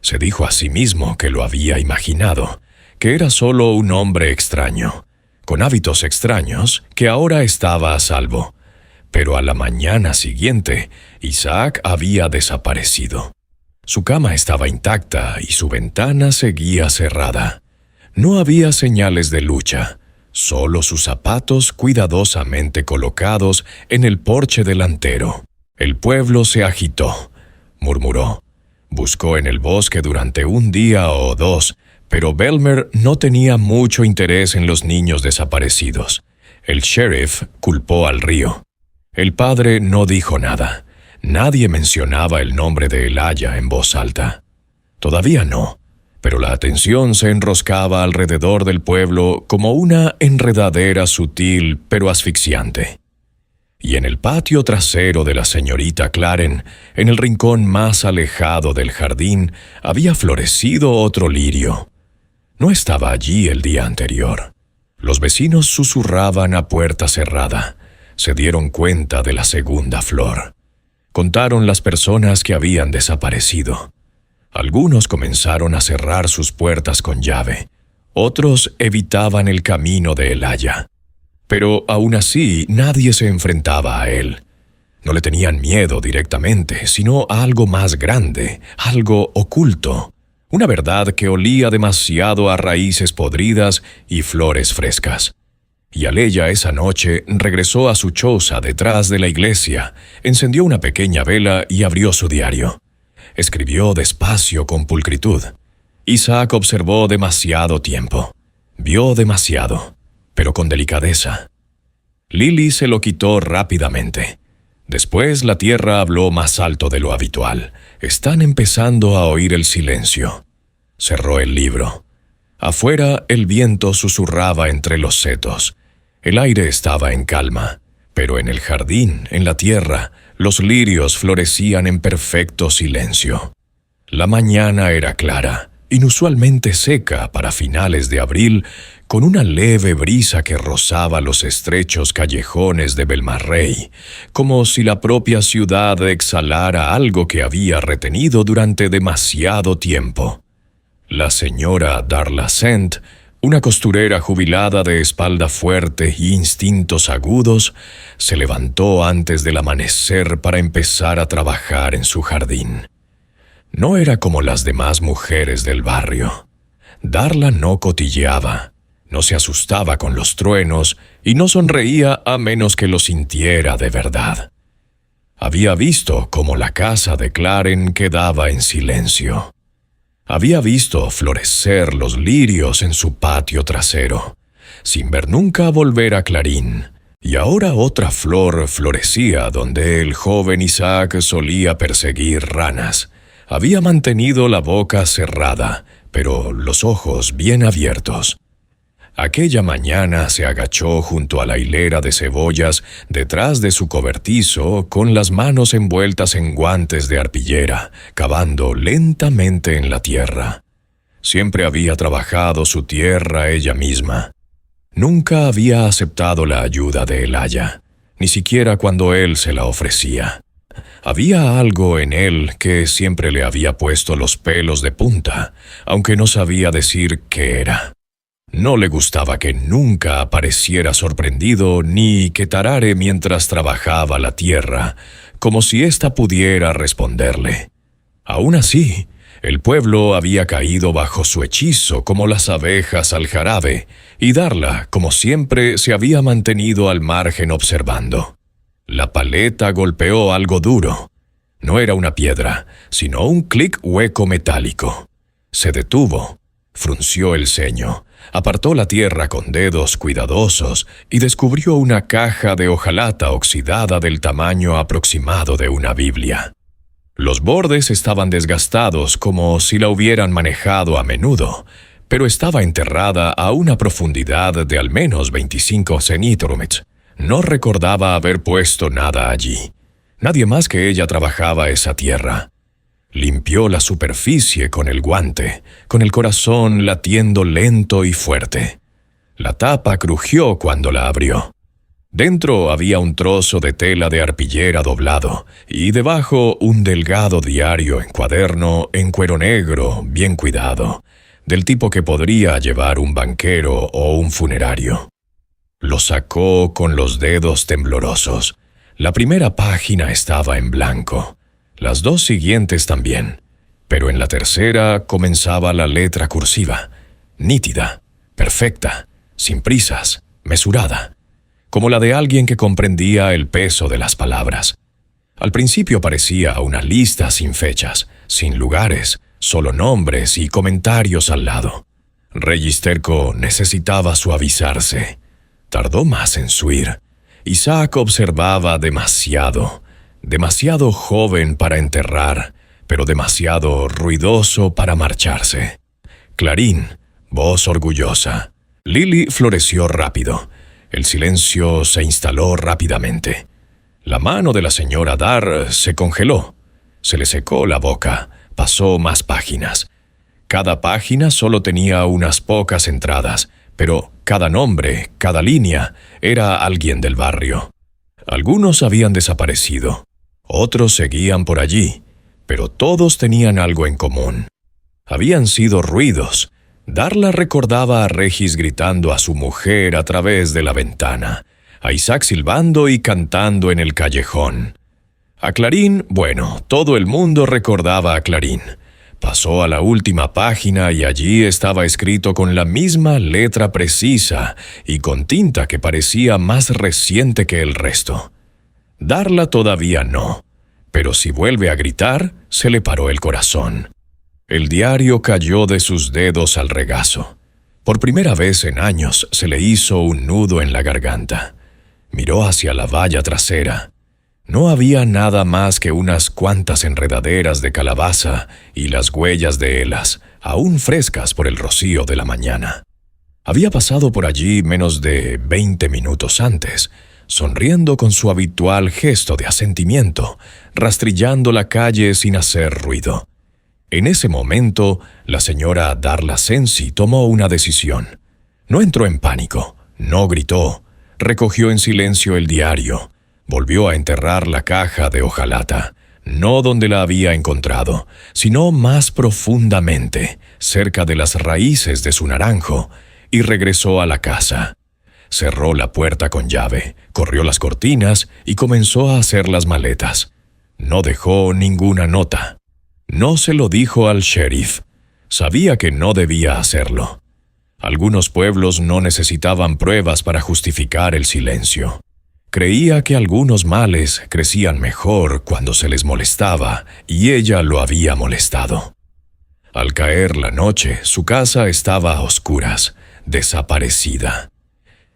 Se dijo a sí mismo que lo había imaginado, que era solo un hombre extraño, con hábitos extraños, que ahora estaba a salvo. Pero a la mañana siguiente, Isaac había desaparecido. Su cama estaba intacta y su ventana seguía cerrada. No había señales de lucha, solo sus zapatos cuidadosamente colocados en el porche delantero. El pueblo se agitó, murmuró. Buscó en el bosque durante un día o dos, pero Belmer no tenía mucho interés en los niños desaparecidos. El sheriff culpó al río. El padre no dijo nada. Nadie mencionaba el nombre de Elijah en voz alta. Todavía no, pero la atención se enroscaba alrededor del pueblo como una enredadera sutil pero asfixiante. Y en el patio trasero de la señorita Claren, en el rincón más alejado del jardín, había florecido otro lirio. No estaba allí el día anterior. Los vecinos susurraban a puerta cerrada. Se dieron cuenta de la segunda flor. Contaron las personas que habían desaparecido. Algunos comenzaron a cerrar sus puertas con llave. Otros evitaban el camino de Elijah. Pero aún así nadie se enfrentaba a él. No le tenían miedo directamente, sino a algo más grande, algo oculto. Una verdad que olía demasiado a raíces podridas y flores frescas. Y Aleya esa noche regresó a su choza detrás de la iglesia, encendió una pequeña vela y abrió su diario. Escribió despacio con pulcritud. Isaac observó demasiado tiempo. Vio demasiado, pero con delicadeza. Lily se lo quitó rápidamente. Después la tierra habló más alto de lo habitual. Están empezando a oír el silencio. Cerró el libro. Afuera el viento susurraba entre los setos. El aire estaba en calma, pero en el jardín, en la tierra, los lirios florecían en perfecto silencio. La mañana era clara, inusualmente seca para finales de abril, con una leve brisa que rozaba los estrechos callejones de Belmarrey, como si la propia ciudad exhalara algo que había retenido durante demasiado tiempo. La señora Darla Cent, una costurera jubilada de espalda fuerte y instintos agudos, se levantó antes del amanecer para empezar a trabajar en su jardín. No era como las demás mujeres del barrio. Darla no cotilleaba, no se asustaba con los truenos y no sonreía a menos que lo sintiera de verdad. Había visto cómo la casa de Claren quedaba en silencio. Había visto florecer los lirios en su patio trasero, sin ver nunca volver a Clarín, y ahora otra flor florecía donde el joven Isaac solía perseguir ranas. Había mantenido la boca cerrada, pero los ojos bien abiertos. Aquella mañana se agachó junto a la hilera de cebollas detrás de su cobertizo con las manos envueltas en guantes de arpillera, cavando lentamente en la tierra. Siempre había trabajado su tierra ella misma. Nunca había aceptado la ayuda de Elijah, ni siquiera cuando él se la ofrecía. Había algo en él que siempre le había puesto los pelos de punta, aunque no sabía decir qué era. No le gustaba que nunca apareciera sorprendido ni que tarare mientras trabajaba la tierra, como si ésta pudiera responderle. Aún así, el pueblo había caído bajo su hechizo como las abejas al jarabe, y Darla, como siempre, se había mantenido al margen observando. La paleta golpeó algo duro. No era una piedra, sino un clic hueco metálico. Se detuvo. Frunció el ceño, apartó la tierra con dedos cuidadosos y descubrió una caja de hojalata oxidada del tamaño aproximado de una Biblia. Los bordes estaban desgastados como si la hubieran manejado a menudo, pero estaba enterrada a una profundidad de al menos 25 centímetros. No recordaba haber puesto nada allí. Nadie más que ella trabajaba esa tierra. Limpió la superficie con el guante, con el corazón latiendo lento y fuerte. La tapa crujió cuando la abrió. Dentro había un trozo de tela de arpillera doblado y debajo un delgado diario en cuaderno en cuero negro, bien cuidado, del tipo que podría llevar un banquero o un funerario. Lo sacó con los dedos temblorosos. La primera página estaba en blanco, las dos siguientes también, pero en la tercera comenzaba la letra cursiva, nítida, perfecta, sin prisas, mesurada, como la de alguien que comprendía el peso de las palabras. Al principio parecía una lista sin fechas, sin lugares, solo nombres y comentarios al lado. Registerco necesitaba suavizarse. Tardó más en suir. Isaac observaba demasiado joven para enterrar, pero demasiado ruidoso para marcharse. Clarín, voz orgullosa. Lily floreció rápido. El silencio se instaló rápidamente. La mano de la señora Dar se congeló. Se le secó la boca. Pasó más páginas. Cada página solo tenía unas pocas entradas, pero cada nombre, cada línea, era alguien del barrio. Algunos habían desaparecido. Otros seguían por allí, pero todos tenían algo en común. Habían sido ruidos. Darla recordaba a Regis gritando a su mujer a través de la ventana, a Isaac silbando y cantando en el callejón. A Clarín, bueno, todo el mundo recordaba a Clarín. Pasó a la última página y allí estaba escrito con la misma letra precisa y con tinta que parecía más reciente que el resto. Darla todavía no, pero si vuelve a gritar, se le paró el corazón. El diario cayó de sus dedos al regazo. Por primera vez en años se le hizo un nudo en la garganta. Miró hacia la valla trasera. No había nada más que unas cuantas enredaderas de calabaza y las huellas de helas, aún frescas por el rocío de la mañana. Había pasado por allí menos de 20 minutos antes, sonriendo con su habitual gesto de asentimiento, rastrillando la calle sin hacer ruido. En ese momento, la señora Darla Sensi tomó una decisión. No entró en pánico, no gritó, recogió en silencio el diario, volvió a enterrar la caja de hojalata, no donde la había encontrado, sino más profundamente, cerca de las raíces de su naranjo, y regresó a la casa. Cerró la puerta con llave, corrió las cortinas y comenzó a hacer las maletas. No dejó ninguna nota. No se lo dijo al sheriff. Sabía que no debía hacerlo. Algunos pueblos no necesitaban pruebas para justificar el silencio. Creía que algunos males crecían mejor cuando se les molestaba, y ella lo había molestado. Al caer la noche, su casa estaba a oscuras, desaparecida.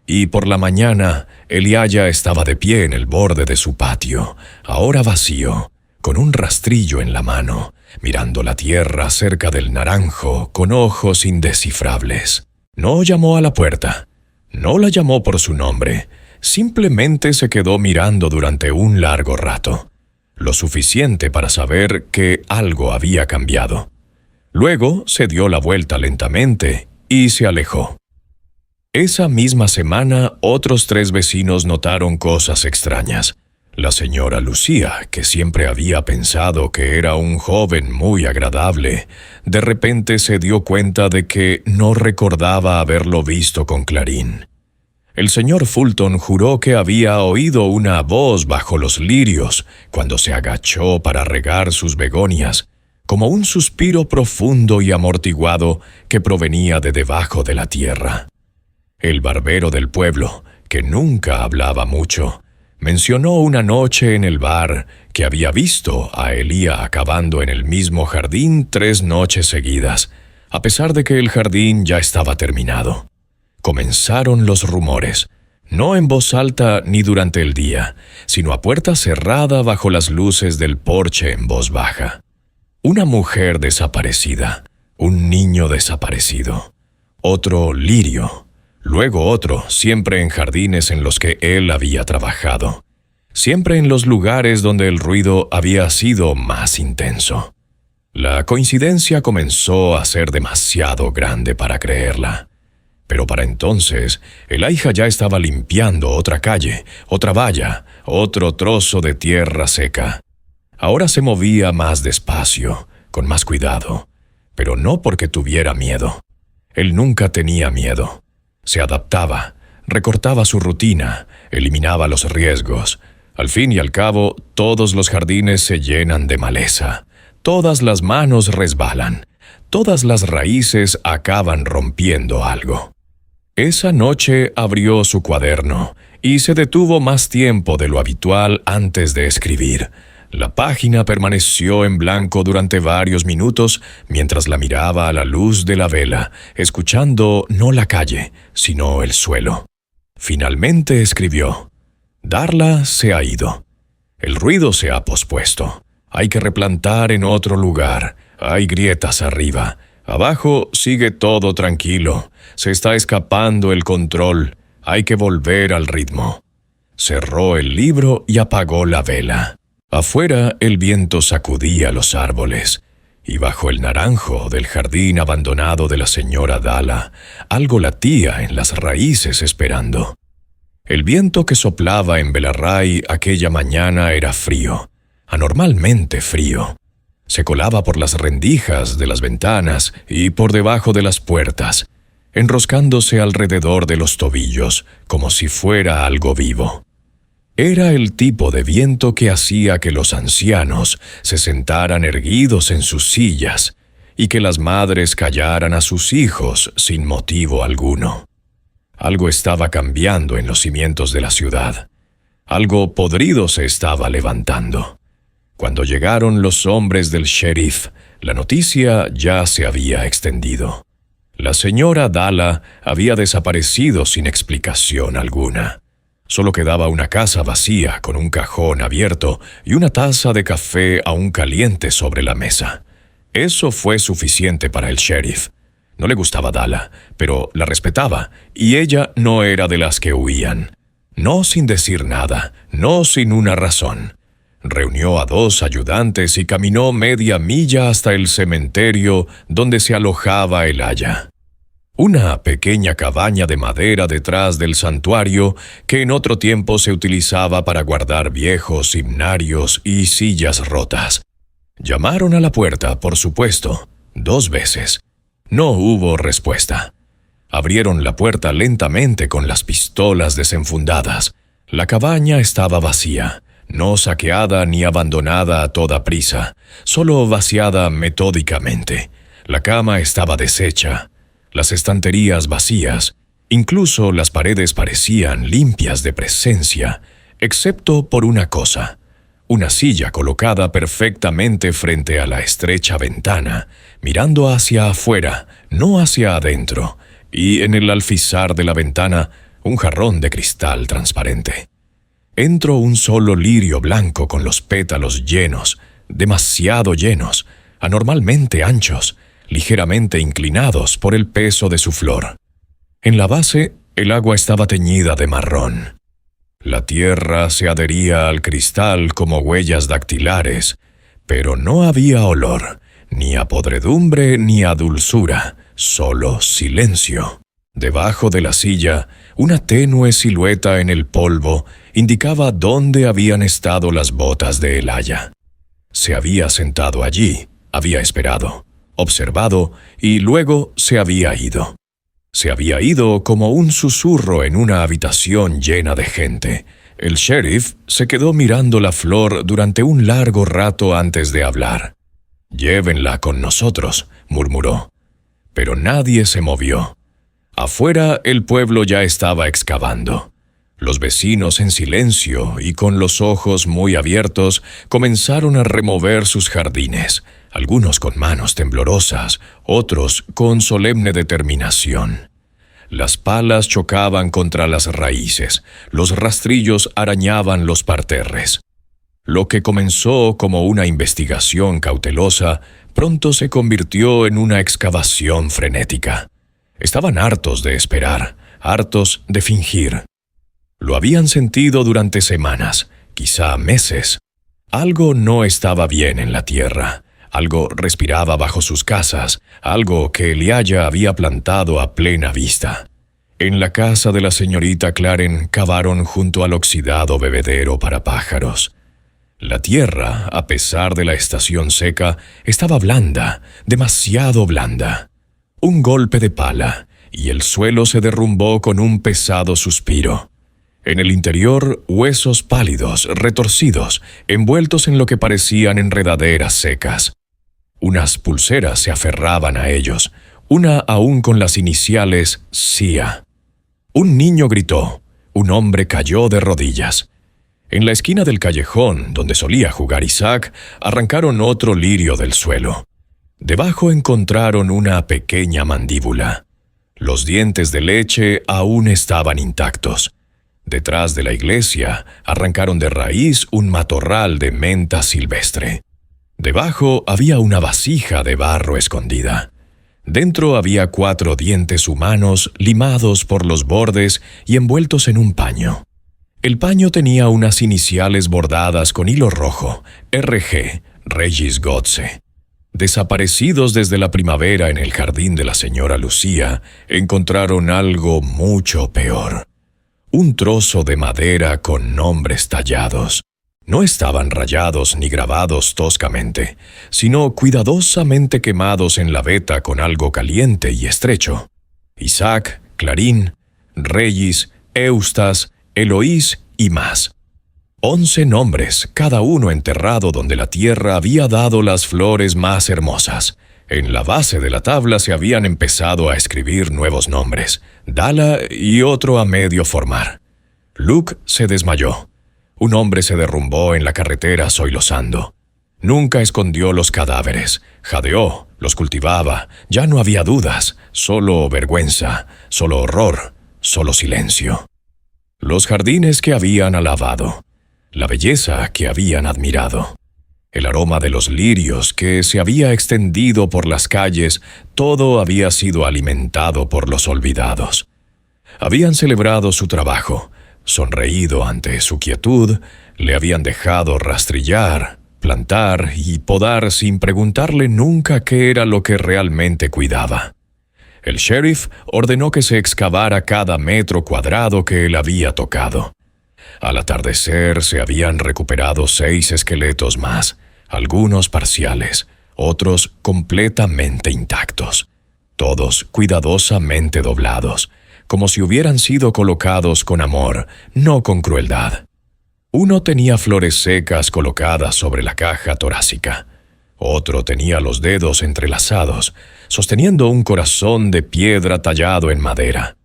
Y por la mañana, Eliaya estaba de pie en el borde de su patio, ahora vacío, con un rastrillo en la mano, mirando la tierra cerca del naranjo con ojos indescifrables. No llamó a la puerta, no la llamó por su nombre, simplemente se quedó mirando durante un largo rato, lo suficiente para saber que algo había cambiado. Luego se dio la vuelta lentamente y se alejó. Esa misma semana, otros 3 vecinos notaron cosas extrañas. La señora Lucía, que siempre había pensado que era un joven muy agradable, de repente se dio cuenta de que no recordaba haberlo visto con Clarín. El señor Fulton juró que había oído una voz bajo los lirios cuando se agachó para regar sus begonias, como un suspiro profundo y amortiguado que provenía de debajo de la tierra. El barbero del pueblo, que nunca hablaba mucho, mencionó una noche en el bar que había visto a Elía acabando en el mismo jardín 3 noches seguidas, a pesar de que el jardín ya estaba terminado. Comenzaron los rumores, no en voz alta ni durante el día, sino a puerta cerrada bajo las luces del porche en voz baja. Una mujer desaparecida, un niño desaparecido, otro lirio, luego otro, siempre en jardines en los que él había trabajado, siempre en los lugares donde el ruido había sido más intenso. La coincidencia comenzó a ser demasiado grande para creerla. Pero para entonces, Elijah ya estaba limpiando otra calle, otra valla, otro trozo de tierra seca. Ahora se movía más despacio, con más cuidado, pero no porque tuviera miedo. Él nunca tenía miedo. Se adaptaba, recortaba su rutina, eliminaba los riesgos. Al fin y al cabo, todos los jardines se llenan de maleza. Todas las manos resbalan. Todas las raíces acaban rompiendo algo. Esa noche abrió su cuaderno y se detuvo más tiempo de lo habitual antes de escribir. La página permaneció en blanco durante varios minutos mientras la miraba a la luz de la vela, escuchando no la calle, sino el suelo. Finalmente escribió: Darla se ha ido. El ruido se ha pospuesto. Hay que replantar en otro lugar. Hay grietas arriba. Abajo sigue todo tranquilo. Se está escapando el control. Hay que volver al ritmo. Cerró el libro y apagó la vela. Afuera el viento sacudía los árboles, y bajo el naranjo del jardín abandonado de la señora Dala, algo latía en las raíces esperando. El viento que soplaba en Belarray aquella mañana era frío, anormalmente frío. Se colaba por las rendijas de las ventanas y por debajo de las puertas, enroscándose alrededor de los tobillos, como si fuera algo vivo. Era el tipo de viento que hacía que los ancianos se sentaran erguidos en sus sillas y que las madres callaran a sus hijos sin motivo alguno. Algo estaba cambiando en los cimientos de la ciudad. Algo podrido se estaba levantando. Cuando llegaron los hombres del sheriff, la noticia ya se había extendido. La señora Dala había desaparecido sin explicación alguna. Solo quedaba una casa vacía con un cajón abierto y una taza de café aún caliente sobre la mesa. Eso fue suficiente para el sheriff. No le gustaba Dala, pero la respetaba, y ella no era de las que huían. No sin decir nada, no sin una razón. Reunió a 2 ayudantes y caminó media milla hasta el cementerio donde se alojaba Elijah. Una pequeña cabaña de madera detrás del santuario que en otro tiempo se utilizaba para guardar viejos himnarios y sillas rotas. Llamaron a la puerta, por supuesto, 2 veces. No hubo respuesta. Abrieron la puerta lentamente con las pistolas desenfundadas. La cabaña estaba vacía, no saqueada ni abandonada a toda prisa, solo vaciada metódicamente. La cama estaba deshecha, las estanterías vacías, incluso las paredes parecían limpias de presencia, excepto por una cosa: una silla colocada perfectamente frente a la estrecha ventana, mirando hacia afuera, no hacia adentro, y en el alfizar de la ventana, un jarrón de cristal transparente. Entró un solo lirio blanco con los pétalos llenos, demasiado llenos, anormalmente anchos, ligeramente inclinados por el peso de su flor. En la base, el agua estaba teñida de marrón. La tierra se adhería al cristal como huellas dactilares, pero no había olor, ni a podredumbre ni a dulzura, solo silencio. Debajo de la silla, una tenue silueta en el polvo indicaba dónde habían estado las botas de Elijah. Se había sentado allí, había esperado, observado y luego se había ido. Se había ido como un susurro en una habitación llena de gente. El sheriff se quedó mirando la flor durante un largo rato antes de hablar. «Llévenla con nosotros», murmuró. Pero nadie se movió. Afuera el pueblo ya estaba excavando. Los vecinos en silencio y con los ojos muy abiertos comenzaron a remover sus jardines, algunos con manos temblorosas, otros con solemne determinación. Las palas chocaban contra las raíces, los rastrillos arañaban los parterres. Lo que comenzó como una investigación cautelosa, pronto se convirtió en una excavación frenética. Estaban hartos de esperar, hartos de fingir. Lo habían sentido durante semanas, quizá meses. Algo no estaba bien en la tierra, algo respiraba bajo sus casas, algo que Elijah había plantado a plena vista. En la casa de la señorita Claren cavaron junto al oxidado bebedero para pájaros. La tierra, a pesar de la estación seca, estaba blanda, demasiado blanda. Un golpe de pala, y el suelo se derrumbó con un pesado suspiro. En el interior, huesos pálidos, retorcidos, envueltos en lo que parecían enredaderas secas. Unas pulseras se aferraban a ellos, una aún con las iniciales CIA. Un niño gritó, un hombre cayó de rodillas. En la esquina del callejón, donde solía jugar Isaac, arrancaron otro lirio del suelo. Debajo encontraron una pequeña mandíbula. Los dientes de leche aún estaban intactos. Detrás de la iglesia, arrancaron de raíz un matorral de menta silvestre. Debajo había una vasija de barro escondida. Dentro había 4 dientes humanos limados por los bordes y envueltos en un paño. El paño tenía unas iniciales bordadas con hilo rojo, RG, Regis Godse. Desaparecidos desde la primavera en el jardín de la señora Lucía, encontraron algo mucho peor. Un trozo de madera con nombres tallados. No estaban rayados ni grabados toscamente, sino cuidadosamente quemados en la veta con algo caliente y estrecho. Isaac, Clarín, Regis, Eustas, Eloís y más. 11 nombres, cada uno enterrado donde la tierra había dado las flores más hermosas. En la base de la tabla se habían empezado a escribir nuevos nombres, Dala y otro a medio formar. Luke se desmayó. Un hombre se derrumbó en la carretera sollozando. Nunca escondió los cadáveres, jadeó, los cultivaba, ya no había dudas, solo vergüenza, solo horror, solo silencio. Los jardines que habían alabado, la belleza que habían admirado, el aroma de los lirios que se había extendido por las calles, todo había sido alimentado por los olvidados. Habían celebrado su trabajo, sonreído ante su quietud, le habían dejado rastrillar, plantar y podar sin preguntarle nunca qué era lo que realmente cuidaba. El sheriff ordenó que se excavara cada metro cuadrado que él había tocado. Al atardecer se habían recuperado 6 esqueletos más, algunos parciales, otros completamente intactos, todos cuidadosamente doblados, como si hubieran sido colocados con amor, no con crueldad. Uno tenía flores secas colocadas sobre la caja torácica. Otro tenía los dedos entrelazados, sosteniendo un corazón de piedra tallado en madera.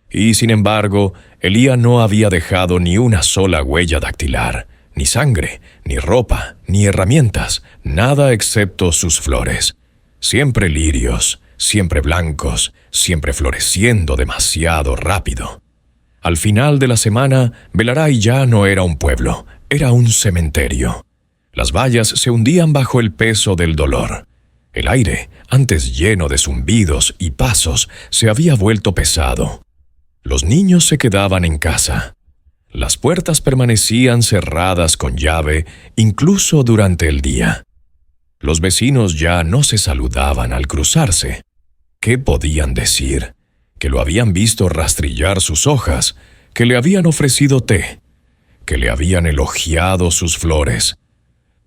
Y, sin embargo, Elías no había dejado ni una sola huella dactilar, ni sangre, ni ropa, ni herramientas, nada excepto sus flores. Siempre lirios, siempre blancos, siempre floreciendo demasiado rápido. Al final de la semana, Belaray ya no era un pueblo, era un cementerio. Las vallas se hundían bajo el peso del dolor. El aire, antes lleno de zumbidos y pasos, se había vuelto pesado. Los niños se quedaban en casa. Las puertas permanecían cerradas con llave, incluso durante el día. Los vecinos ya no se saludaban al cruzarse. ¿Qué podían decir? Que lo habían visto rastrillar sus hojas, que le habían ofrecido té, que le habían elogiado sus flores.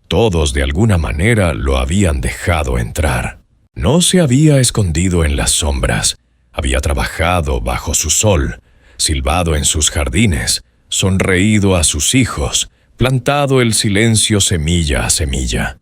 Todos de alguna manera lo habían dejado entrar. No se había escondido en las sombras, había trabajado bajo su sol, silbado en sus jardines, sonreído a sus hijos, plantado el silencio semilla a semilla.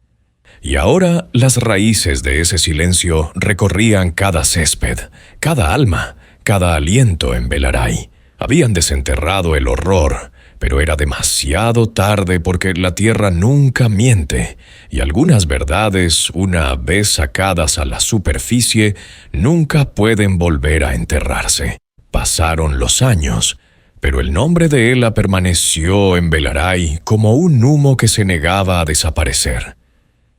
Y ahora las raíces de ese silencio recorrían cada césped, cada alma, cada aliento en Belaray. Habían desenterrado el horror, pero era demasiado tarde porque la tierra nunca miente, y algunas verdades, una vez sacadas a la superficie, nunca pueden volver a enterrarse. Pasaron los años, pero el nombre de Ela permaneció en Velaray como un humo que se negaba a desaparecer.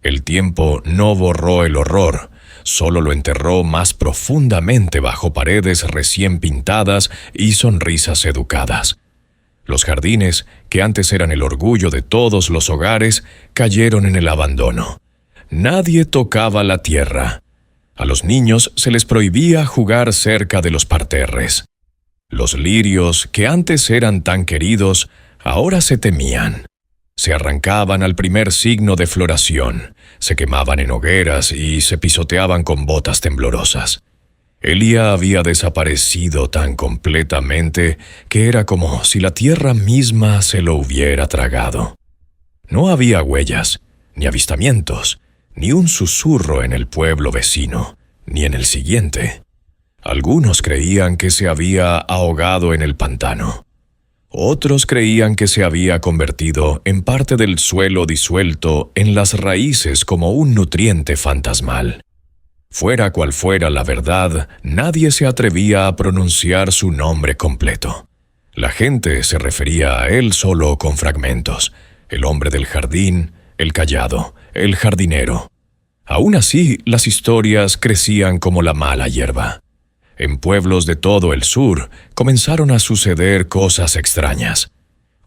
El tiempo no borró el horror, solo lo enterró más profundamente bajo paredes recién pintadas y sonrisas educadas. Los jardines, que antes eran el orgullo de todos los hogares, cayeron en el abandono. Nadie tocaba la tierra. A los niños se les prohibía jugar cerca de los parterres. Los lirios, que antes eran tan queridos, ahora se temían. Se arrancaban al primer signo de floración, se quemaban en hogueras y se pisoteaban con botas temblorosas. Elía había desaparecido tan completamente que era como si la tierra misma se lo hubiera tragado. No había huellas, ni avistamientos, ni un susurro en el pueblo vecino, ni en el siguiente. Algunos creían que se había ahogado en el pantano. Otros creían que se había convertido en parte del suelo disuelto en las raíces como un nutriente fantasmal. Fuera cual fuera la verdad, nadie se atrevía a pronunciar su nombre completo. La gente se refería a él solo con fragmentos: el hombre del jardín, el callado, el jardinero. Aún así, las historias crecían como la mala hierba. En pueblos de todo el sur comenzaron a suceder cosas extrañas.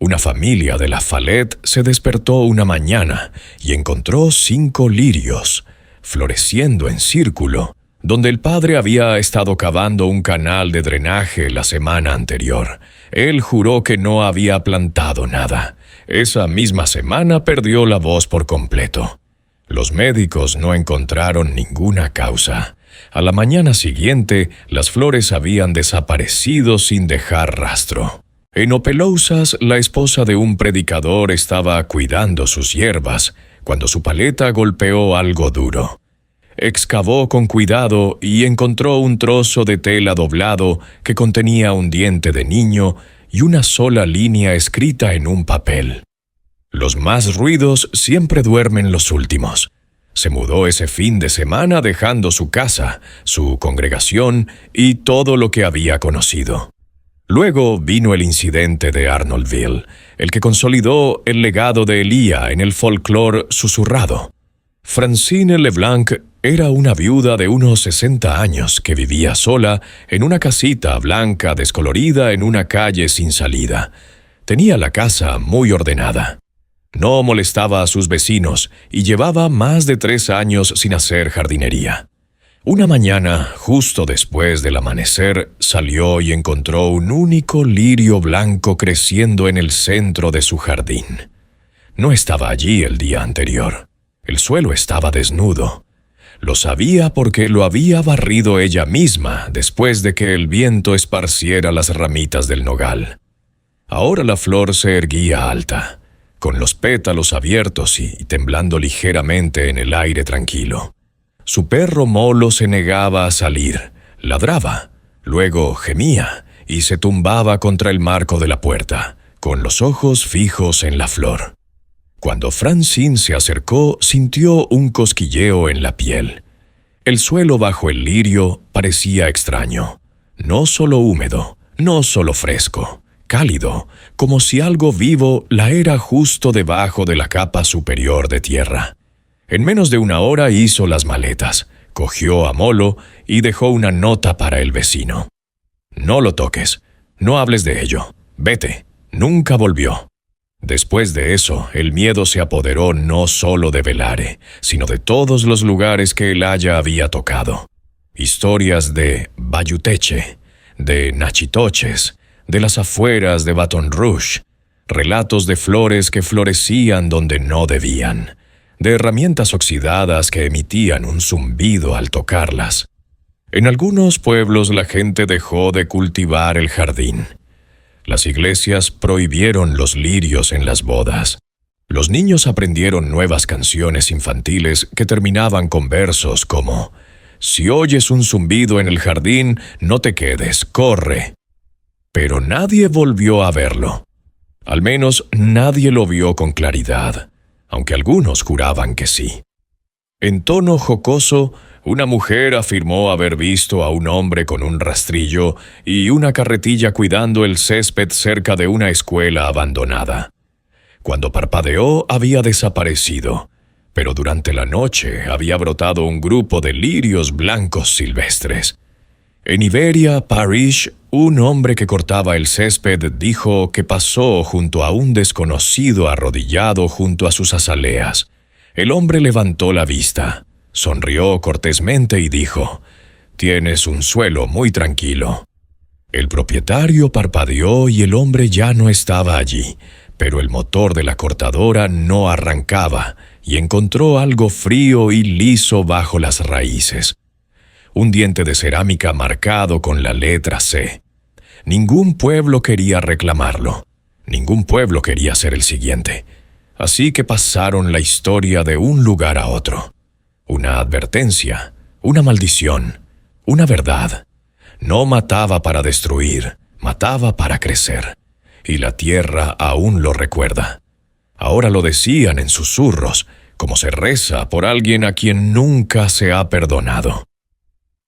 Una familia de la Falette se despertó una mañana y encontró 5 lirios, floreciendo en círculo, donde el padre había estado cavando un canal de drenaje la semana anterior. Él juró que no había plantado nada. Esa misma semana perdió la voz por completo. Los médicos no encontraron ninguna causa. A la mañana siguiente, las flores habían desaparecido sin dejar rastro. En Opelousas, la esposa de un predicador estaba cuidando sus hierbas cuando su paleta golpeó algo duro. Excavó con cuidado y encontró un trozo de tela doblado que contenía un diente de niño y una sola línea escrita en un papel. Los más ruidos siempre duermen los últimos. Se mudó ese fin de semana dejando su casa, su congregación y todo lo que había conocido. Luego vino el incidente de Arnoldville, el que consolidó el legado de Elía en el folclore susurrado. Francine Leblanc era una viuda de unos 60 años que vivía sola en una casita blanca descolorida en una calle sin salida. Tenía la casa muy ordenada. No molestaba a sus vecinos y llevaba más de 3 años sin hacer jardinería. Una mañana, justo después del amanecer, salió y encontró un único lirio blanco creciendo en el centro de su jardín. No estaba allí el día anterior. El suelo estaba desnudo. Lo sabía porque lo había barrido ella misma después de que el viento esparciera las ramitas del nogal. Ahora la flor se erguía alta, con los pétalos abiertos y temblando ligeramente en el aire tranquilo. Su perro Molo se negaba a salir, ladraba, luego gemía y se tumbaba contra el marco de la puerta, con los ojos fijos en la flor. Cuando Francine se acercó, sintió un cosquilleo en la piel. El suelo bajo el lirio parecía extraño, no solo húmedo, no solo fresco, cálido, como si algo vivo la era justo debajo de la capa superior de tierra. En menos de una hora hizo las maletas, cogió a Molo y dejó una nota para el vecino. «No lo toques, no hables de ello, vete». Nunca volvió. Después de eso, el miedo se apoderó no solo de Velare, sino de todos los lugares que el Haya había tocado. Historias de Bayuteche, de Nachitoches, de las afueras de Baton Rouge, relatos de flores que florecían donde no debían, de herramientas oxidadas que emitían un zumbido al tocarlas. En algunos pueblos la gente dejó de cultivar el jardín. Las iglesias prohibieron los lirios en las bodas. Los niños aprendieron nuevas canciones infantiles que terminaban con versos como «Si oyes un zumbido en el jardín, no te quedes, corre». Pero nadie volvió a verlo. Al menos nadie lo vio con claridad, aunque algunos juraban que sí. En tono jocoso, una mujer afirmó haber visto a un hombre con un rastrillo y una carretilla cuidando el césped cerca de una escuela abandonada. Cuando parpadeó, había desaparecido, pero durante la noche había brotado un grupo de lirios blancos silvestres. En Iberia Parish, un hombre que cortaba el césped dijo que pasó junto a un desconocido arrodillado junto a sus azaleas. El hombre levantó la vista, sonrió cortésmente y dijo: «Tienes un suelo muy tranquilo». El propietario parpadeó y el hombre ya no estaba allí, pero el motor de la cortadora no arrancaba y encontró algo frío y liso bajo las raíces. Un diente de cerámica marcado con la letra C. Ningún pueblo quería reclamarlo. Ningún pueblo quería ser el siguiente. Así que pasaron la historia de un lugar a otro. Una advertencia, una maldición, una verdad. No mataba para destruir, mataba para crecer. Y la tierra aún lo recuerda. Ahora lo decían en susurros, como se reza por alguien a quien nunca se ha perdonado.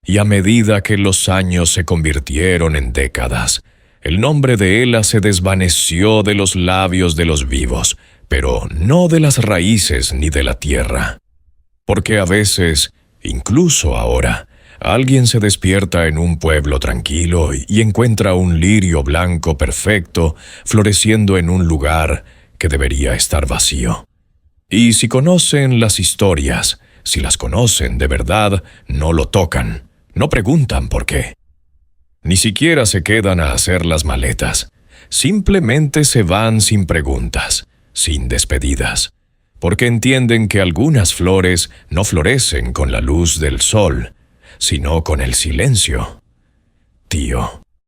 Y a medida que los años se convirtieron en décadas, el nombre de Ela se desvaneció de los labios de los vivos, pero no de las raíces ni de la tierra. Porque a veces, incluso ahora, alguien se despierta en un pueblo tranquilo y encuentra un lirio blanco perfecto floreciendo en un lugar que debería estar vacío. Y si conocen las historias, si las conocen de verdad, no lo tocan, no preguntan por qué. Ni siquiera se quedan a hacer las maletas. Simplemente se van sin preguntas, sin despedidas, porque entienden que algunas flores no florecen con la luz del sol, sino con el silencio. Tío.